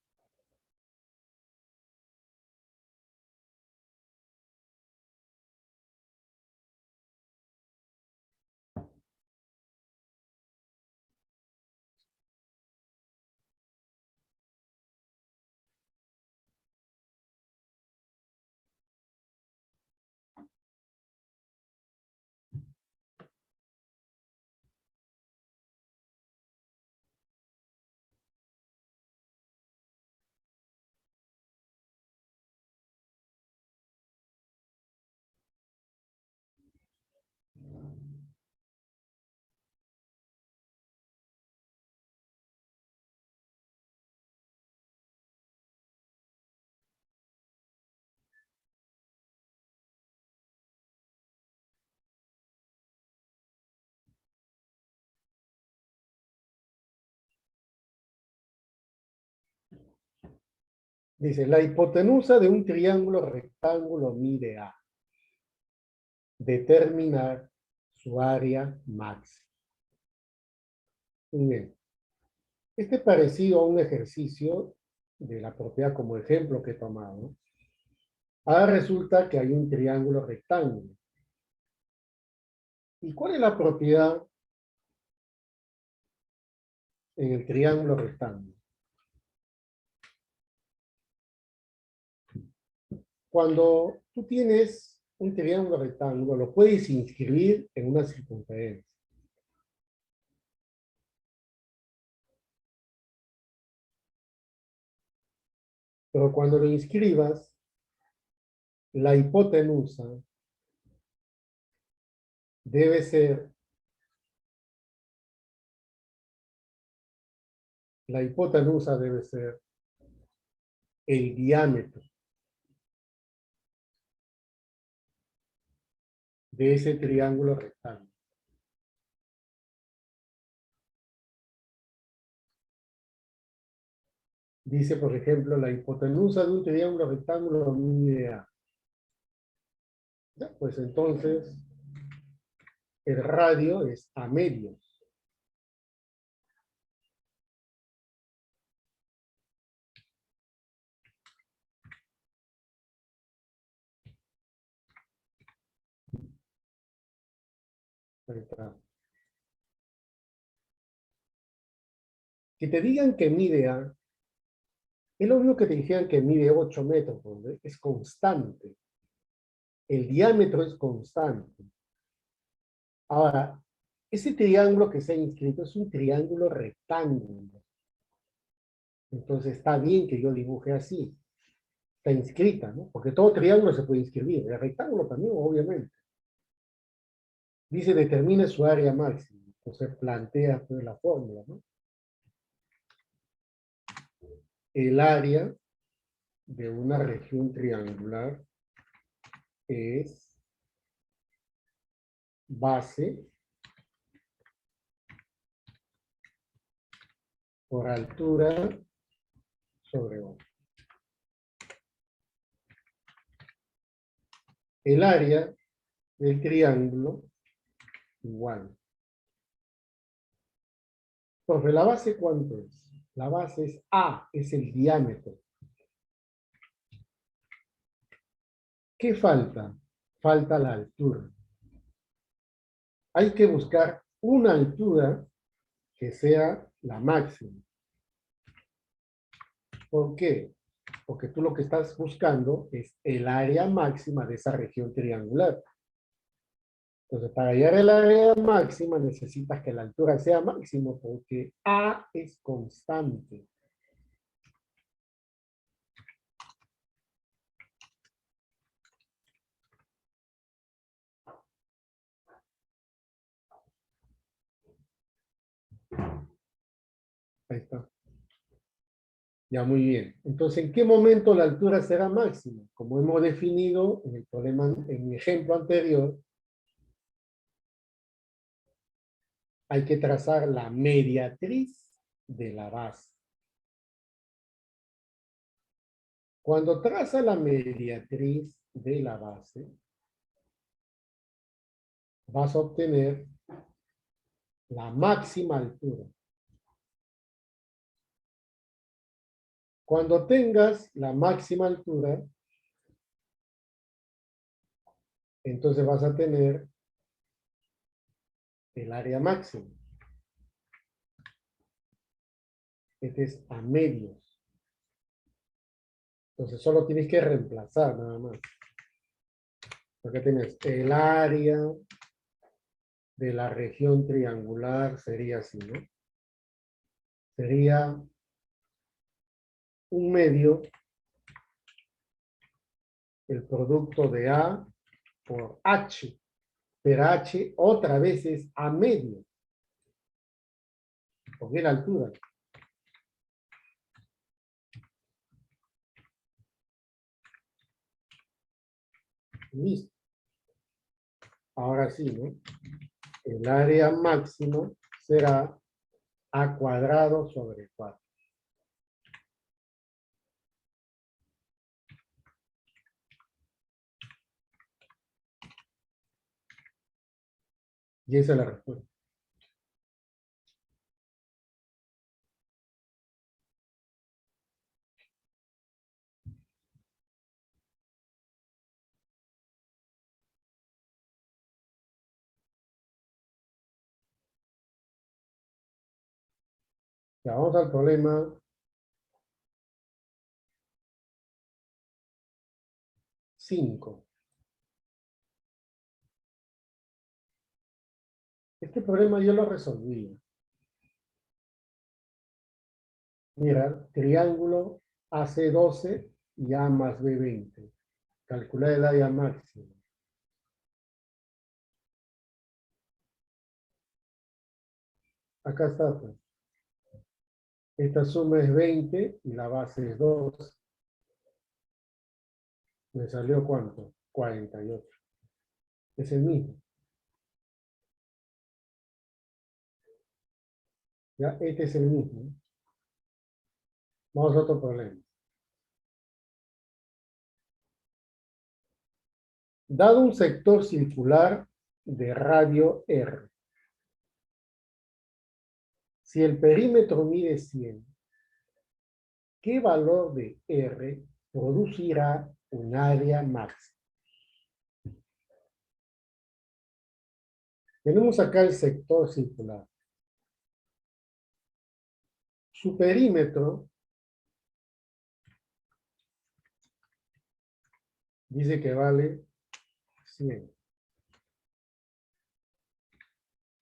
Dice, la hipotenusa de un triángulo rectángulo mide A. Determinar su área máxima. Muy bien. Este parecido a un ejercicio de la propiedad como ejemplo que he tomado. Ahora resulta que hay un triángulo rectángulo. ¿Y cuál es la propiedad en el triángulo rectángulo. Cuando tú tienes un triángulo rectángulo, lo puedes inscribir en una circunferencia. Pero cuando lo inscribas, la hipotenusa debe ser, la hipotenusa debe ser el diámetro de ese triángulo rectángulo. Dice, por ejemplo, la hipotenusa de un triángulo rectángulo mide A. Ya, pues entonces, el radio es A medios. Ahí está. Que te digan que mide A, es lo mismo que te dijeran que mide 8 metros, ¿no? Es constante. El diámetro es constante. Ahora, ese triángulo que se ha inscrito es un triángulo rectángulo. Entonces está bien que yo dibuje así. Está inscrita, ¿no? Porque todo triángulo se puede inscribir. El rectángulo también, obviamente. Dice, determine su área máxima. Entonces plantea pues, la fórmula, ¿no? El área de una región triangular es base por altura sobre 8. El área del triángulo igual. Entonces, ¿la base cuánto es? La base es A, es el diámetro. ¿Qué falta? Falta la altura. Hay que buscar una altura que sea la máxima. ¿Por qué? Porque tú lo que estás buscando es el área máxima de esa región triangular. Entonces, para hallar el área máxima necesitas que la altura sea máxima porque A es constante. Ahí está. Ya, muy bien. Entonces, ¿en qué momento la altura será máxima? Como hemos definido en el problema, en mi ejemplo anterior, hay que trazar la mediatriz de la base. Cuando traza la mediatriz de la base, vas a obtener la máxima altura. Cuando tengas la máxima altura, entonces vas a tener el área máxima. Este es a medios. Entonces solo tienes que reemplazar nada más. Porque tienes el área de la región triangular, sería así, ¿no? Sería un medio, el producto de A por H. Pero H otra vez es a medio. Porque la altura. Listo. Ahora sí, ¿no? El área máxima será A cuadrado sobre 4. Y esa es la respuesta. Ya, vamos al problema 5. Este problema yo lo resolví. Mira, triángulo AC12 y A más B20. Calcular el área máxima. Acá está, pues. Esta suma es 20 y la base es 2. ¿Me salió cuánto? 48. Es el mismo. Ya, este es el mismo. Vamos a otro problema. Dado un sector circular de radio R, si el perímetro mide 100, ¿qué valor de R producirá un área máxima? Tenemos acá el sector circular. Su perímetro dice que vale 100.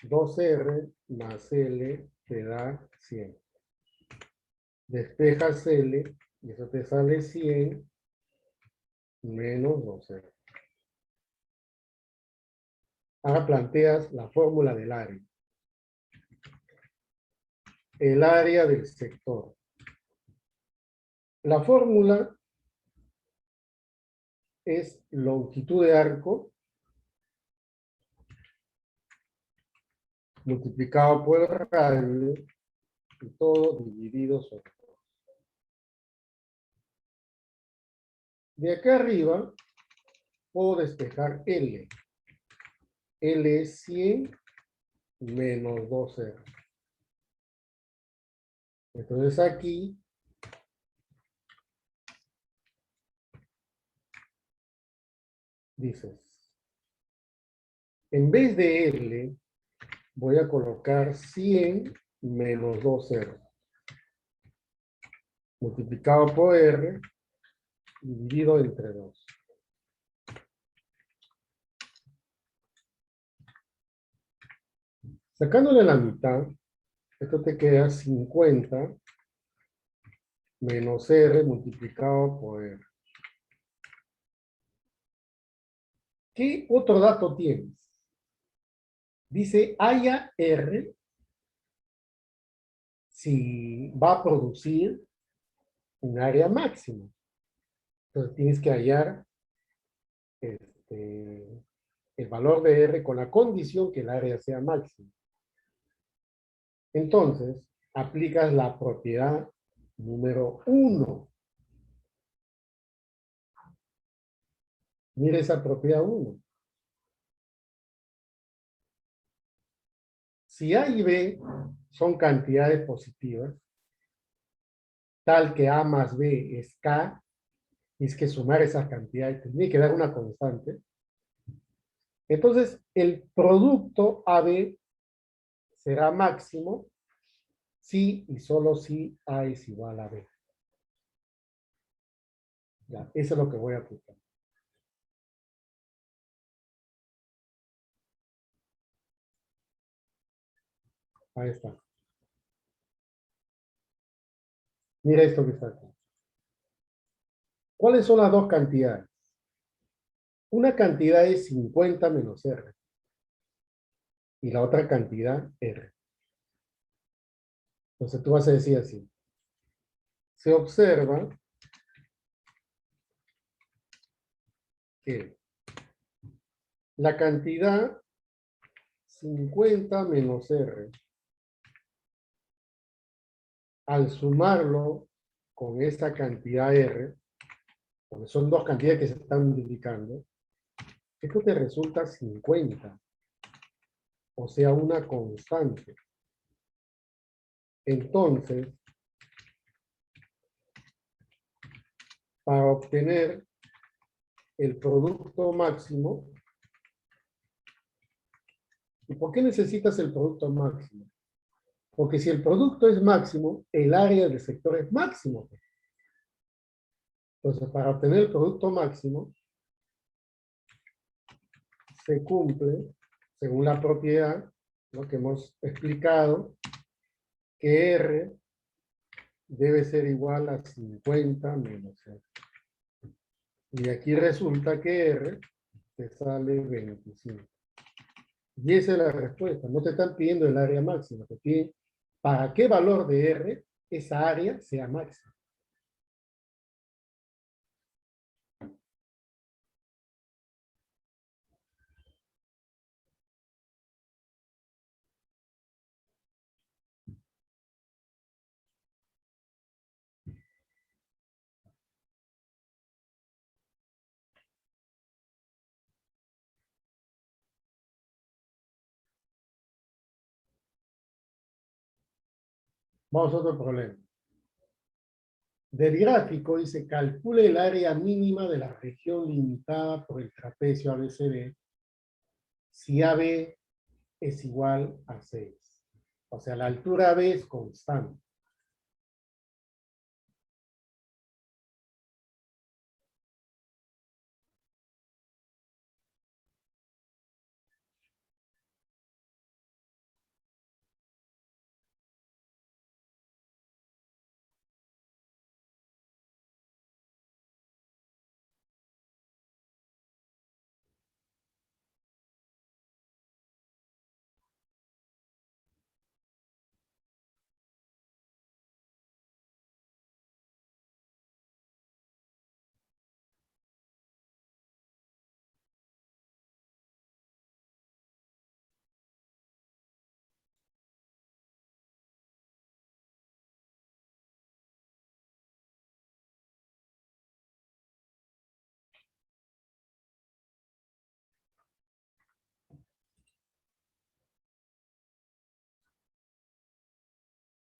2R más L te da 100. Despejas L y eso te sale 100 menos 2R. Ahora planteas la fórmula del área. El área del sector. La fórmula es longitud de arco multiplicado por el radio y todo dividido sobre 2. De acá arriba puedo despejar L. L es 100 menos 2R. Entonces aquí dices, en vez de L, voy a colocar 100 menos 2R. Multiplicado por R, dividido entre 2. Sacándole la mitad, esto te queda 50 menos R multiplicado por R. ¿Qué otro dato tienes? Dice, haya R si va a producir un área máxima. Entonces tienes que hallar el valor de R con la condición que el área sea máxima. Entonces, aplicas la propiedad número 1. Mira esa propiedad 1. Si A y B son cantidades positivas, tal que A más B es K, tienes que sumar esas cantidades, tiene que dar una constante. Entonces, el producto AB será máximo si y solo si A es igual a B. Ya, eso es lo que voy a aplicar. Ahí está. Mira esto que está aquí. ¿Cuáles son las dos cantidades? Una cantidad es 50 menos R. Y la otra cantidad, R. Entonces tú vas a decir así. Se observa que la cantidad 50 menos R, al sumarlo con esta cantidad R, porque son dos cantidades que se están multiplicando, esto te resulta 50. O sea, una constante. Entonces, para obtener el producto máximo, ¿y por qué necesitas el producto máximo? Porque si el producto es máximo, el área del sector es máximo. Entonces, para obtener el producto máximo, se cumple, según la propiedad, lo que hemos explicado, que R debe ser igual a 50 menos R. Y aquí resulta que R te sale 25. Y esa es la respuesta. No te están pidiendo el área máxima, te piden para qué valor de R esa área sea máxima. Vamos a otro problema. Del gráfico dice, calcule el área mínima de la región limitada por el trapecio ABCD si AB es igual a 6. O sea, la altura AB es constante.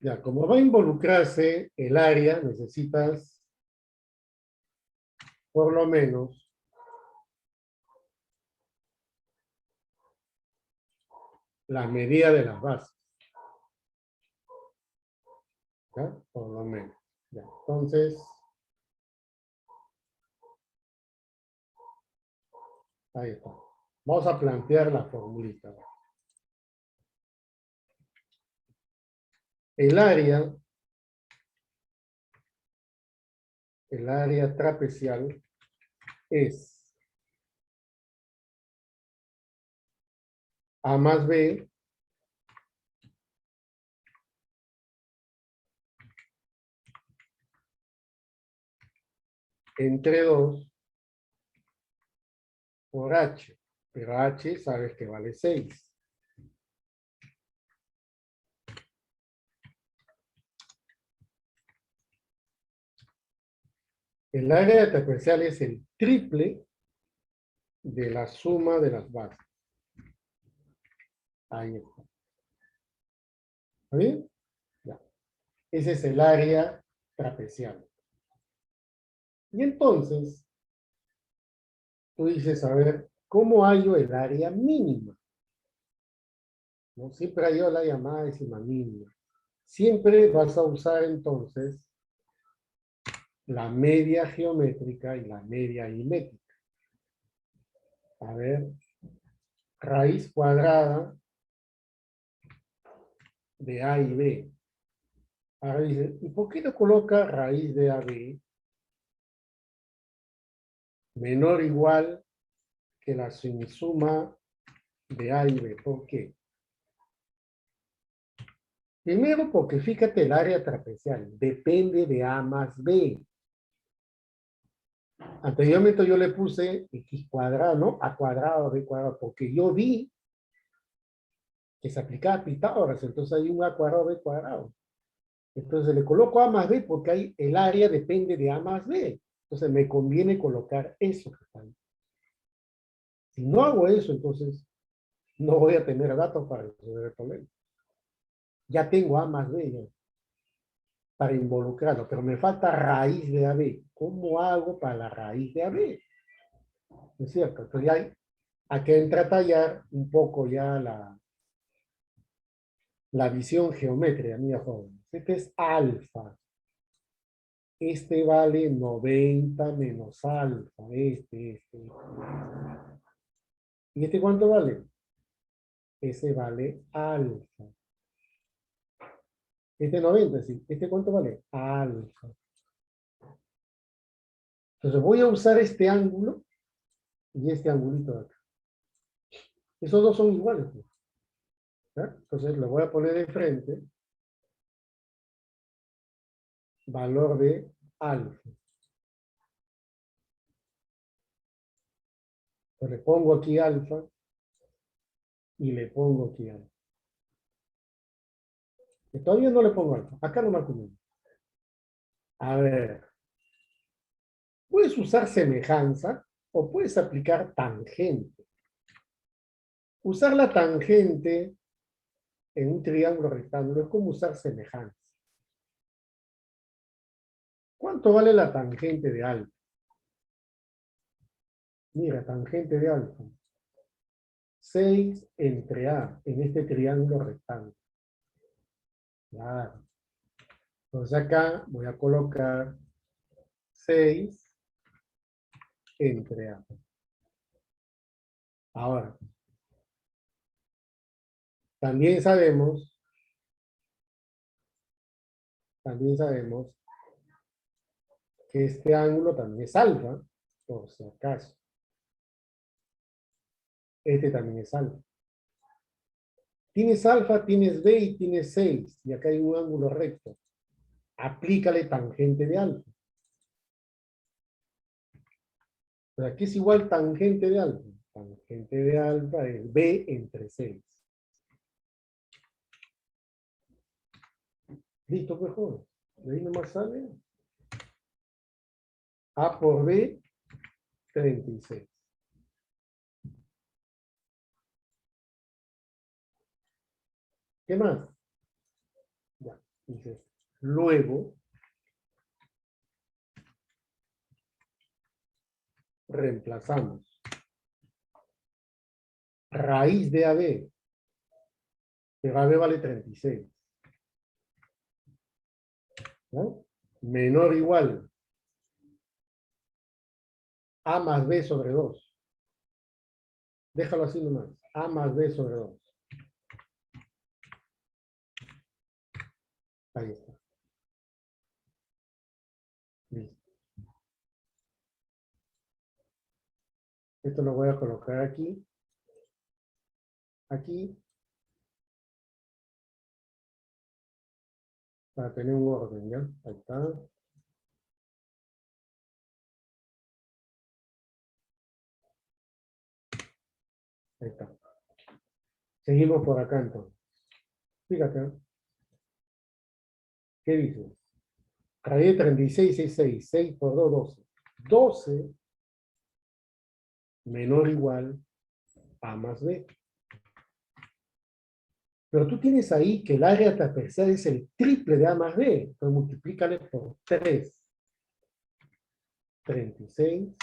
Ya, como va a involucrarse el área, necesitas por lo menos la medida de las bases. ¿Ya? Por lo menos. Ya. Entonces, ahí está. Vamos a plantear la formulita. El área trapecial es A más B entre 2 por H. Pero H sabes que vale 6. El área trapezial es el triple de la suma de las bases. Ahí está. ¿Está bien? Ya. Ese es el área trapezial. Y entonces, tú dices, a ver, ¿cómo hallo el área mínima? ¿No? Siempre hallo la llamada décima mínima. Siempre vas a usar entonces la media geométrica y la media aritmética. A ver, raíz cuadrada de A y B. Ahora dice, ¿y por qué no coloca raíz de AB menor o igual que la suma de A y B? ¿Por qué? Primero porque fíjate el área trapezial, depende de A más B. Anteriormente yo le puse X cuadrado, ¿no? A cuadrado, B cuadrado, porque yo vi que se aplicaba Pitágoras, entonces hay un A cuadrado, B cuadrado. Entonces le coloco A más B porque ahí el área depende de A más B. Entonces me conviene colocar eso. Si no hago eso, entonces no voy a tener datos para resolver el problema. Ya tengo A más B ya, para involucrarlo, pero me falta raíz de AB. ¿Cómo hago para la raíz de AB? ¿No es cierto? Entonces ya aquí entra a tallar un poco ya la visión geométrica, mía joven. Este es alfa. Este vale 90 menos alfa. Este. ¿Y este cuánto vale? Ese vale alfa. Este 90, sí. ¿Este cuánto vale? Alfa. Entonces voy a usar este ángulo y este angulito de acá. Esos dos son iguales, pues. ¿Ya? Entonces lo voy a poner de frente. Valor de alfa. Entonces le pongo aquí alfa y le pongo aquí alfa. Y todavía no le pongo alfa. Acá no me acumulo. A ver. Puedes usar semejanza o puedes aplicar tangente. Usar la tangente en un triángulo rectángulo es como usar semejanza. ¿Cuánto vale la tangente de alfa? Mira, tangente de alfa. 6 entre A en este triángulo rectángulo. Claro. Entonces acá voy a colocar 6 entre A. Ahora, también sabemos, que este ángulo también es alfa, por si acaso. Este también es alfa. Tienes alfa, tienes B y tienes 6. Y acá hay un ángulo recto. Aplícale tangente de alfa. Pero aquí es igual tangente de alfa. Tangente de alfa es B entre 6. Listo, pues, joven. De ahí nomás sale A por B, 36. ¿Qué más? Ya, dice. Luego, reemplazamos. Raíz de AB. Pero AB vale 36. ¿No? Menor o igual. A más B sobre 2. Déjalo así nomás. A más B sobre 2. Ahí está. Listo. Esto lo voy a colocar aquí. Aquí. Para tener un orden, ¿ya? Ahí está. Ahí está. Seguimos por acá entonces. Fíjate. ¿Qué dices? Raíz de 36 es 6. 6 por 2, 12. 12 menor o igual A más B. Pero tú tienes ahí que el área trapecial es el triple de A más B. Entonces multiplícale por 3. 36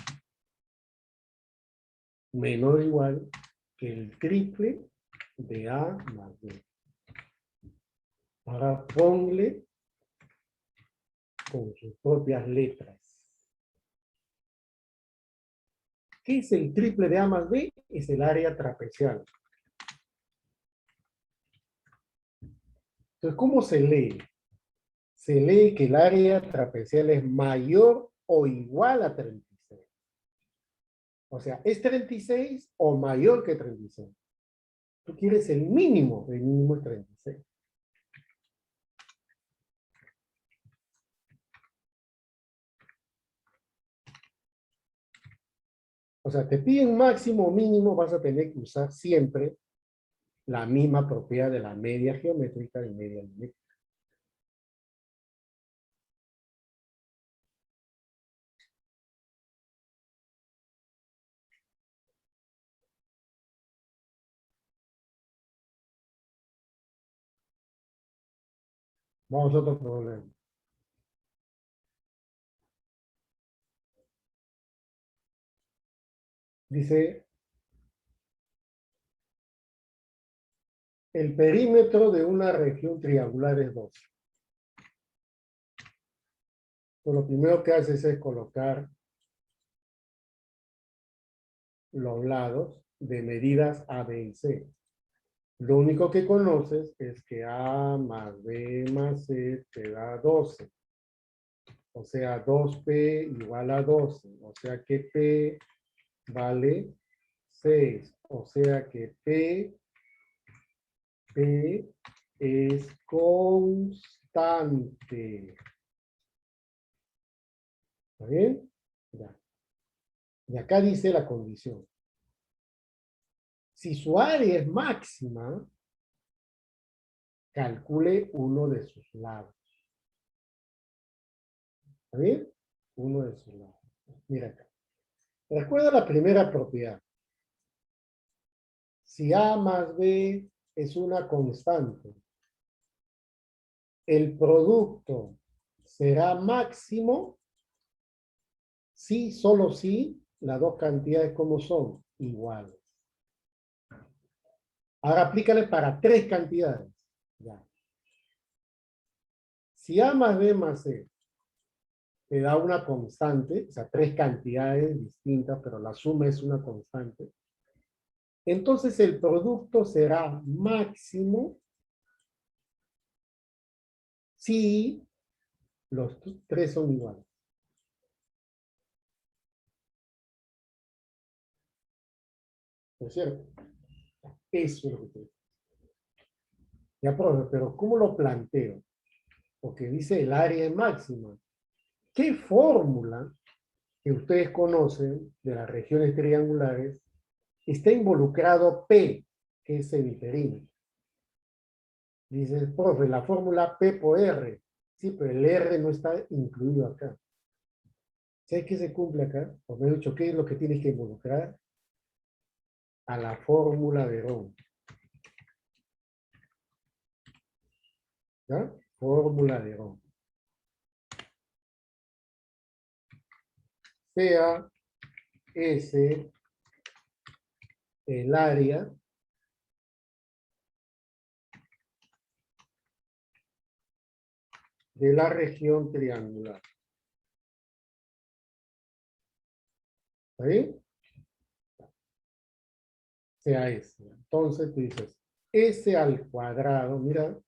menor o igual que el triple de A más B. Ahora ponle con sus propias letras. ¿Qué es el triple de A más B? Es el área trapecial. Entonces, ¿cómo se lee? Se lee que el área trapecial es mayor o igual a 36. O sea, es 36 o mayor que 36. Tú quieres el mínimo es 36. O sea, te piden máximo o mínimo, vas a tener que usar siempre la misma propiedad de la media geométrica y media aritmética. Vamos a otro problema. Dice, El perímetro de una región triangular es 12. Pues lo primero que haces es colocar los lados de medidas A, B y C. Lo único que conoces es que A más B más C te da 12. O sea, 2P igual a 12. O sea que P vale 6. O sea que P es constante. ¿Está bien? Ya. Y acá dice la condición. Si su área es máxima, calcule uno de sus lados. ¿Está bien? Uno de sus lados. Mira acá. Recuerda la primera propiedad. Si A más B es una constante, el producto será máximo si, solo si, las dos cantidades como son iguales. Ahora aplícale para tres cantidades. Ya. Si A más B más C te da una constante, o sea, tres cantidades distintas, pero la suma es una constante, entonces el producto será máximo si los tres son iguales. ¿No es cierto? Eso es lo que te digo. Ya, profe, pero ¿cómo lo planteo? Porque dice el área máxima. ¿Qué fórmula que ustedes conocen de las regiones triangulares está involucrado P, que es semiperímetro? Dices, profe, la fórmula P por R. Sí, pero el R no está incluido acá. ¿Sabes qué se cumple acá? O me he dicho, ¿qué es lo que tienes que involucrar? A la fórmula de Ron. ¿Ya? Fórmula de Ron. Sea S el área de la región triangular. ¿Está bien? Sea S. Entonces tú dices, S al cuadrado, mira,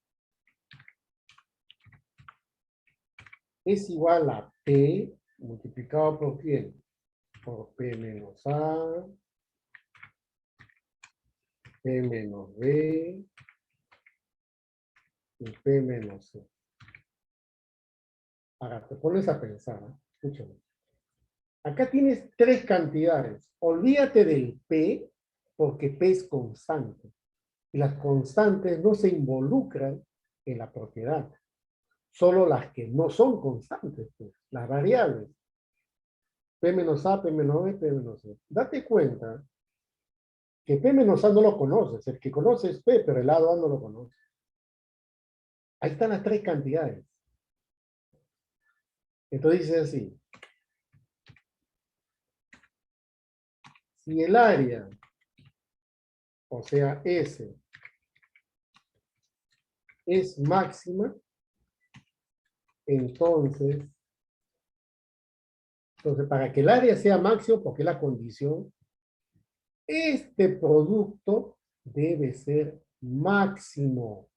es igual a P multiplicado por ¿quién? Por P menos A, P menos B y P menos C. Ahora te pones a pensar, ¿eh? Escúchame. Acá tienes tres cantidades. Olvídate del P, porque P es constante. Y las constantes no se involucran en la propiedad. Solo las que no son constantes, pues, las variables. P menos A, P menos B, P menos C. Date cuenta que P menos A no lo conoces. El que conoce es P, pero el lado A no lo conoce. Ahí están las tres cantidades. Entonces dice así. Si el área, o sea, S, es máxima, entonces, para que el área sea máximo, porque es la condición, este producto debe ser máximo.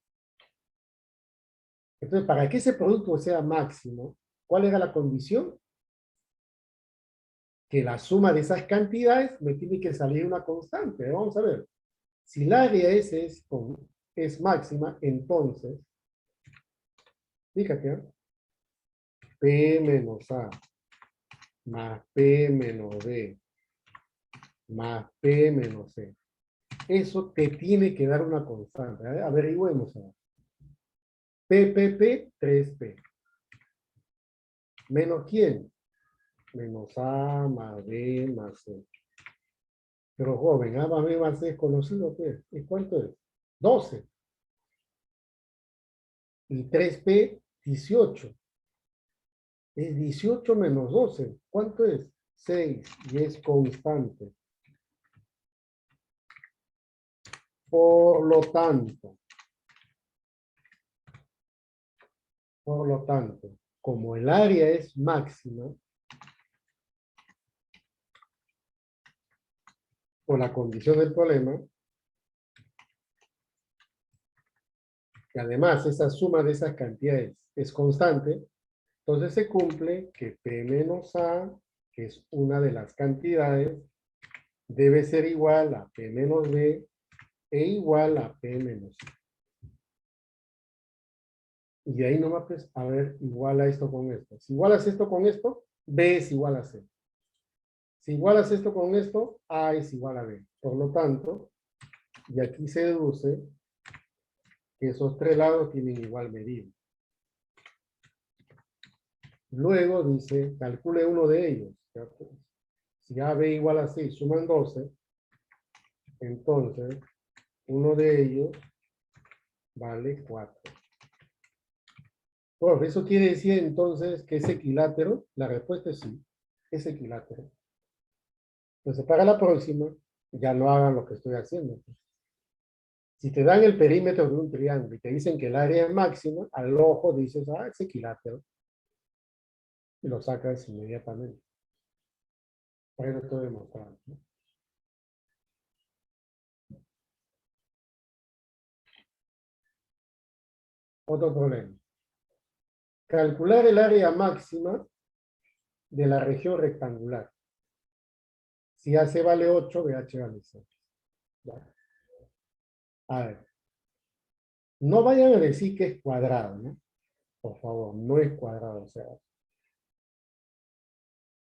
Entonces, para que ese producto sea máximo, ¿cuál era la condición? Que la suma de esas cantidades me tiene que salir una constante. Vamos a ver. Si el área S es máxima, entonces, fíjate, ¿eh? P menos A más P menos B más P menos C. Eso te tiene que dar una constante. Averigüemos ahora. P, 3P. ¿Menos quién? Menos A más B más C. Pero joven, A más B más C es conocido, pues. ¿Y cuánto es? 12. Y 3P, 18. Es 18 menos 12. ¿Cuánto es? 6. Y es constante. Por lo tanto, como el área es máxima, por la condición del problema, y además esa suma de esas cantidades es constante, entonces se cumple que P menos A, que es una de las cantidades, debe ser igual a P menos B e igual a P menos C. Y de ahí nomás, pues, a ver, iguala esto con esto. Si igualas esto con esto, B es igual a C. Si igualas esto con esto, A es igual a B. Por lo tanto, y aquí se deduce que esos tres lados tienen igual medida. Luego dice, calcule uno de ellos. ¿Cierto? Si A, B igual a C suman 12, entonces uno de ellos vale 4. Bueno, ¿eso quiere decir entonces que es equilátero? La respuesta es sí, es equilátero. Entonces, para la próxima, ya no hagan lo que estoy haciendo. Si te dan el perímetro de un triángulo y te dicen que el área es máxima, al ojo dices, ah, es equilátero. Y lo sacas inmediatamente. Por eso estoy demostrando, ¿no? Otro problema. Calcular el área máxima de la región rectangular. Si AC vale 8, BH vale 6. ¿Ya? A ver, no vayan a decir que es cuadrado, ¿no? Por favor, no es cuadrado. O sea,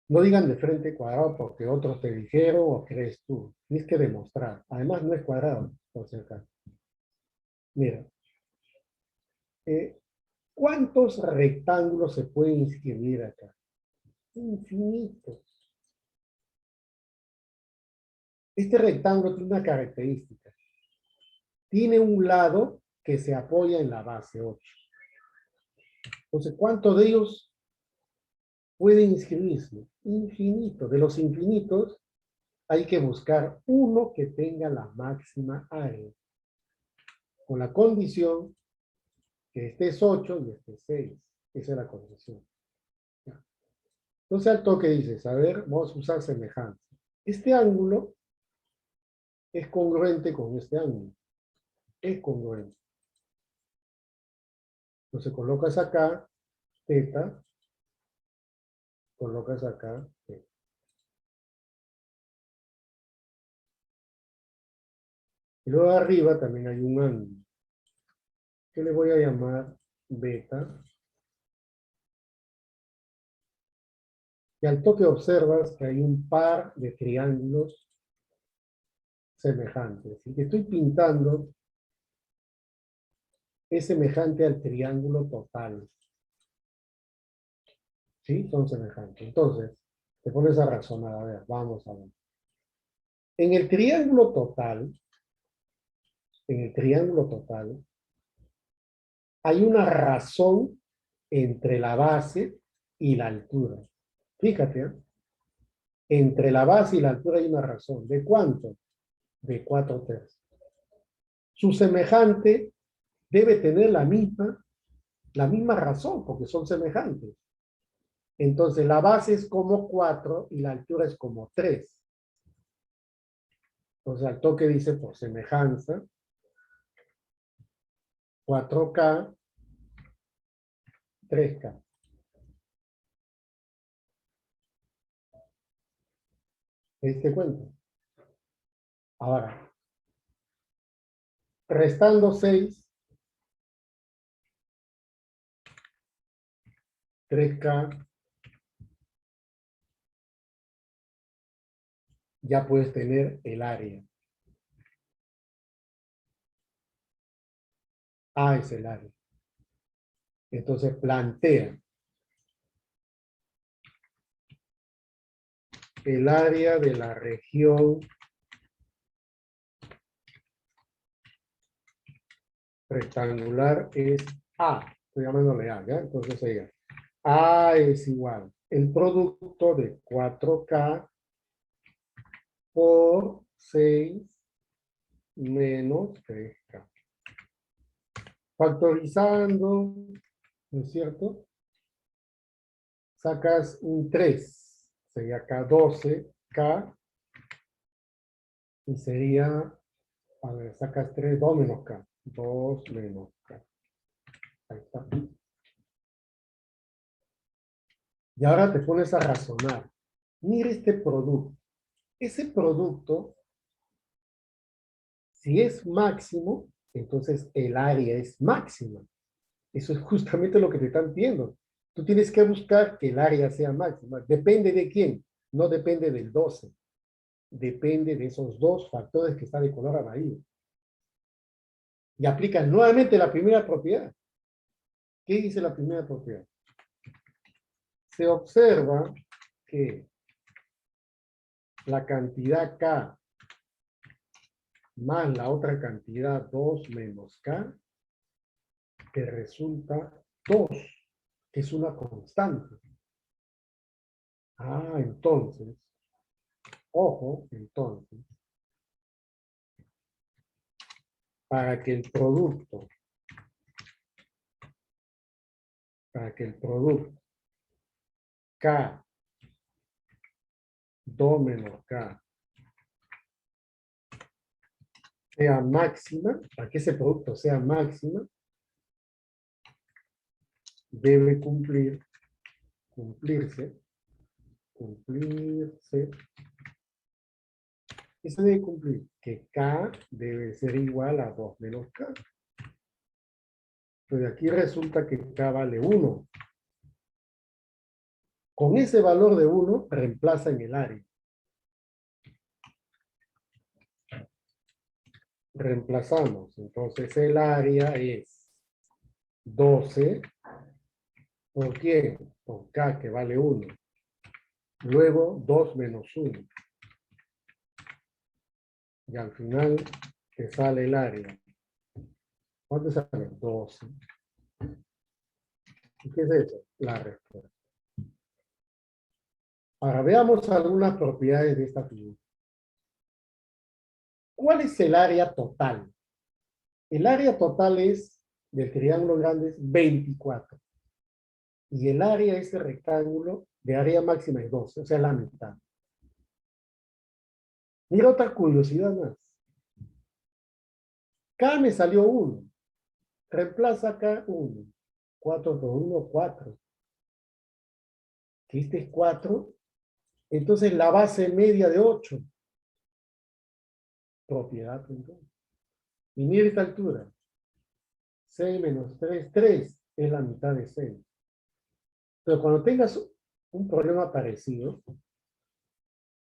no digan de frente cuadrado porque otros te dijeron o crees tú. Tienes que demostrar. Además, no es cuadrado, por si acaso. Mira, eh, ¿cuántos rectángulos se pueden inscribir acá? Infinitos. Este rectángulo tiene una característica. Tiene un lado que se apoya en la base 8. Entonces, ¿cuántos de ellos pueden inscribirse? Infinito. De los infinitos, hay que buscar uno que tenga la máxima área. Con la condición que este es 8 y este es 6. Esa es la condición. Entonces, al toque dices, a ver, vamos a usar semejanza. Este ángulo es congruente con este ángulo. Es congruente. Entonces, colocas acá teta, colocas acá teta. Y luego arriba también hay un ángulo, que le voy a llamar beta. Y al toque observas que hay un par de triángulos semejantes. Y que estoy pintando es semejante al triángulo total. ¿Sí? Son semejantes. Entonces, te pones a razonar. A ver, vamos a ver. En el triángulo total, hay una razón entre la base y la altura. Fíjate, ¿eh? Entre la base y la altura hay una razón. ¿De cuánto? De 4/3. Su semejante debe tener la misma razón, porque son semejantes. Entonces, la base es como 4 y la altura es como 3. Entonces, al toque dice por semejanza, 4K, 3K. ¿Te cuenta? Ahora, restando 6, 3K, ya puedes tener el área. A es el área. Entonces plantea el área de la región rectangular es A. Estoy llamándole A, ¿ya? Entonces sería A es igual. El producto de 4K por 6 menos 3K. Factorizando, ¿no es cierto? Sacas un 3, sería acá 12K, y sería, a ver, sacas 3, 2 menos K, 2 menos K. Ahí está. Y ahora te pones a razonar. Mira este producto. Ese producto, si es máximo, entonces el área es máxima. Eso es justamente lo que te están pidiendo. Tú tienes que buscar que el área sea máxima. Depende de quién. No depende del 12. Depende de esos dos factores que están de color amarillo. Y aplicas nuevamente la primera propiedad. ¿Qué dice la primera propiedad? Se observa que la cantidad K más la otra cantidad 2 menos K, que resulta 2, que es una constante. Ah, entonces, ojo, entonces, para que el producto K, 2 menos K, sea máxima, para que ese producto sea máxima, debe cumplirse, ¿qué se debe cumplir? Que K debe ser igual a 2 menos K. Entonces aquí resulta que K vale 1. Con ese valor de 1, reemplaza en el área. Reemplazamos. Entonces el área es 12. ¿Por quién? Por K, que vale 1. Luego 2 menos 1. Y al final te sale el área. ¿Cuánto sale? 12. ¿Y qué es eso? La respuesta. Ahora veamos algunas propiedades de esta figura. ¿Cuál es el área total? El área total es, del triángulo grande, es 24. Y el área de ese rectángulo de área máxima es 12, o sea, la mitad. Mira otra curiosidad más. K me salió 1. Reemplaza acá 1. 4 por 1, 4. Que este es 4. Entonces la base media de 8. Propiedad, entonces. Y mira esta altura. 6 menos 3, 3 es la mitad de 6. Pero cuando tengas un problema parecido,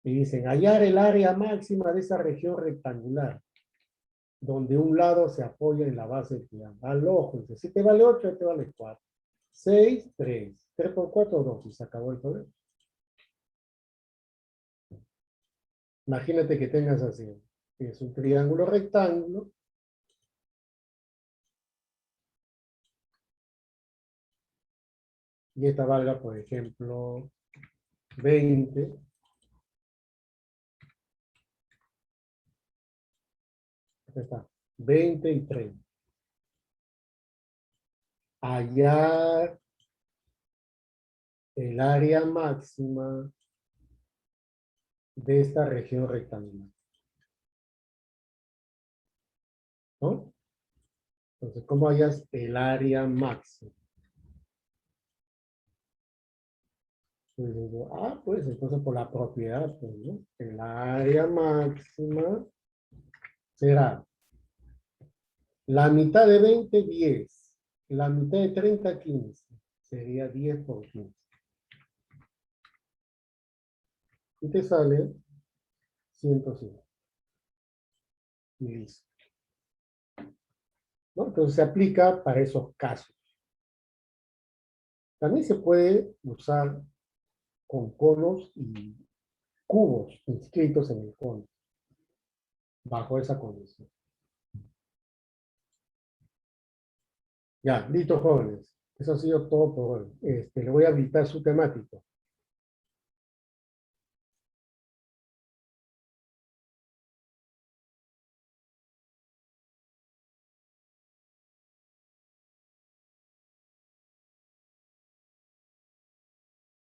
y dicen hallar el área máxima de esa región rectangular, donde un lado se apoya en la base del triángulo. Al ojo, dice, si te vale 8, te vale 4. 6, 3. 3 por 4, 2. Y se acabó el problema. Imagínate que tengas así. Es un triángulo rectángulo. Y esta valga, por ejemplo, 20. Aquí está. 20 y 30. Hallar el área máxima de esta región rectangular. ¿No? Entonces, ¿cómo hallas el área máxima? Pues entonces por la propiedad, pues, ¿no? El área máxima será la mitad de 20, 10. La mitad de 30, 15. Sería 10 por 15. Y te sale 105. Y listo. ¿No? Entonces se aplica para esos casos. También se puede usar con conos y cubos inscritos en el cono, bajo esa condición. Ya, listo, jóvenes. Eso ha sido todo por hoy. Le voy a habilitar su temático.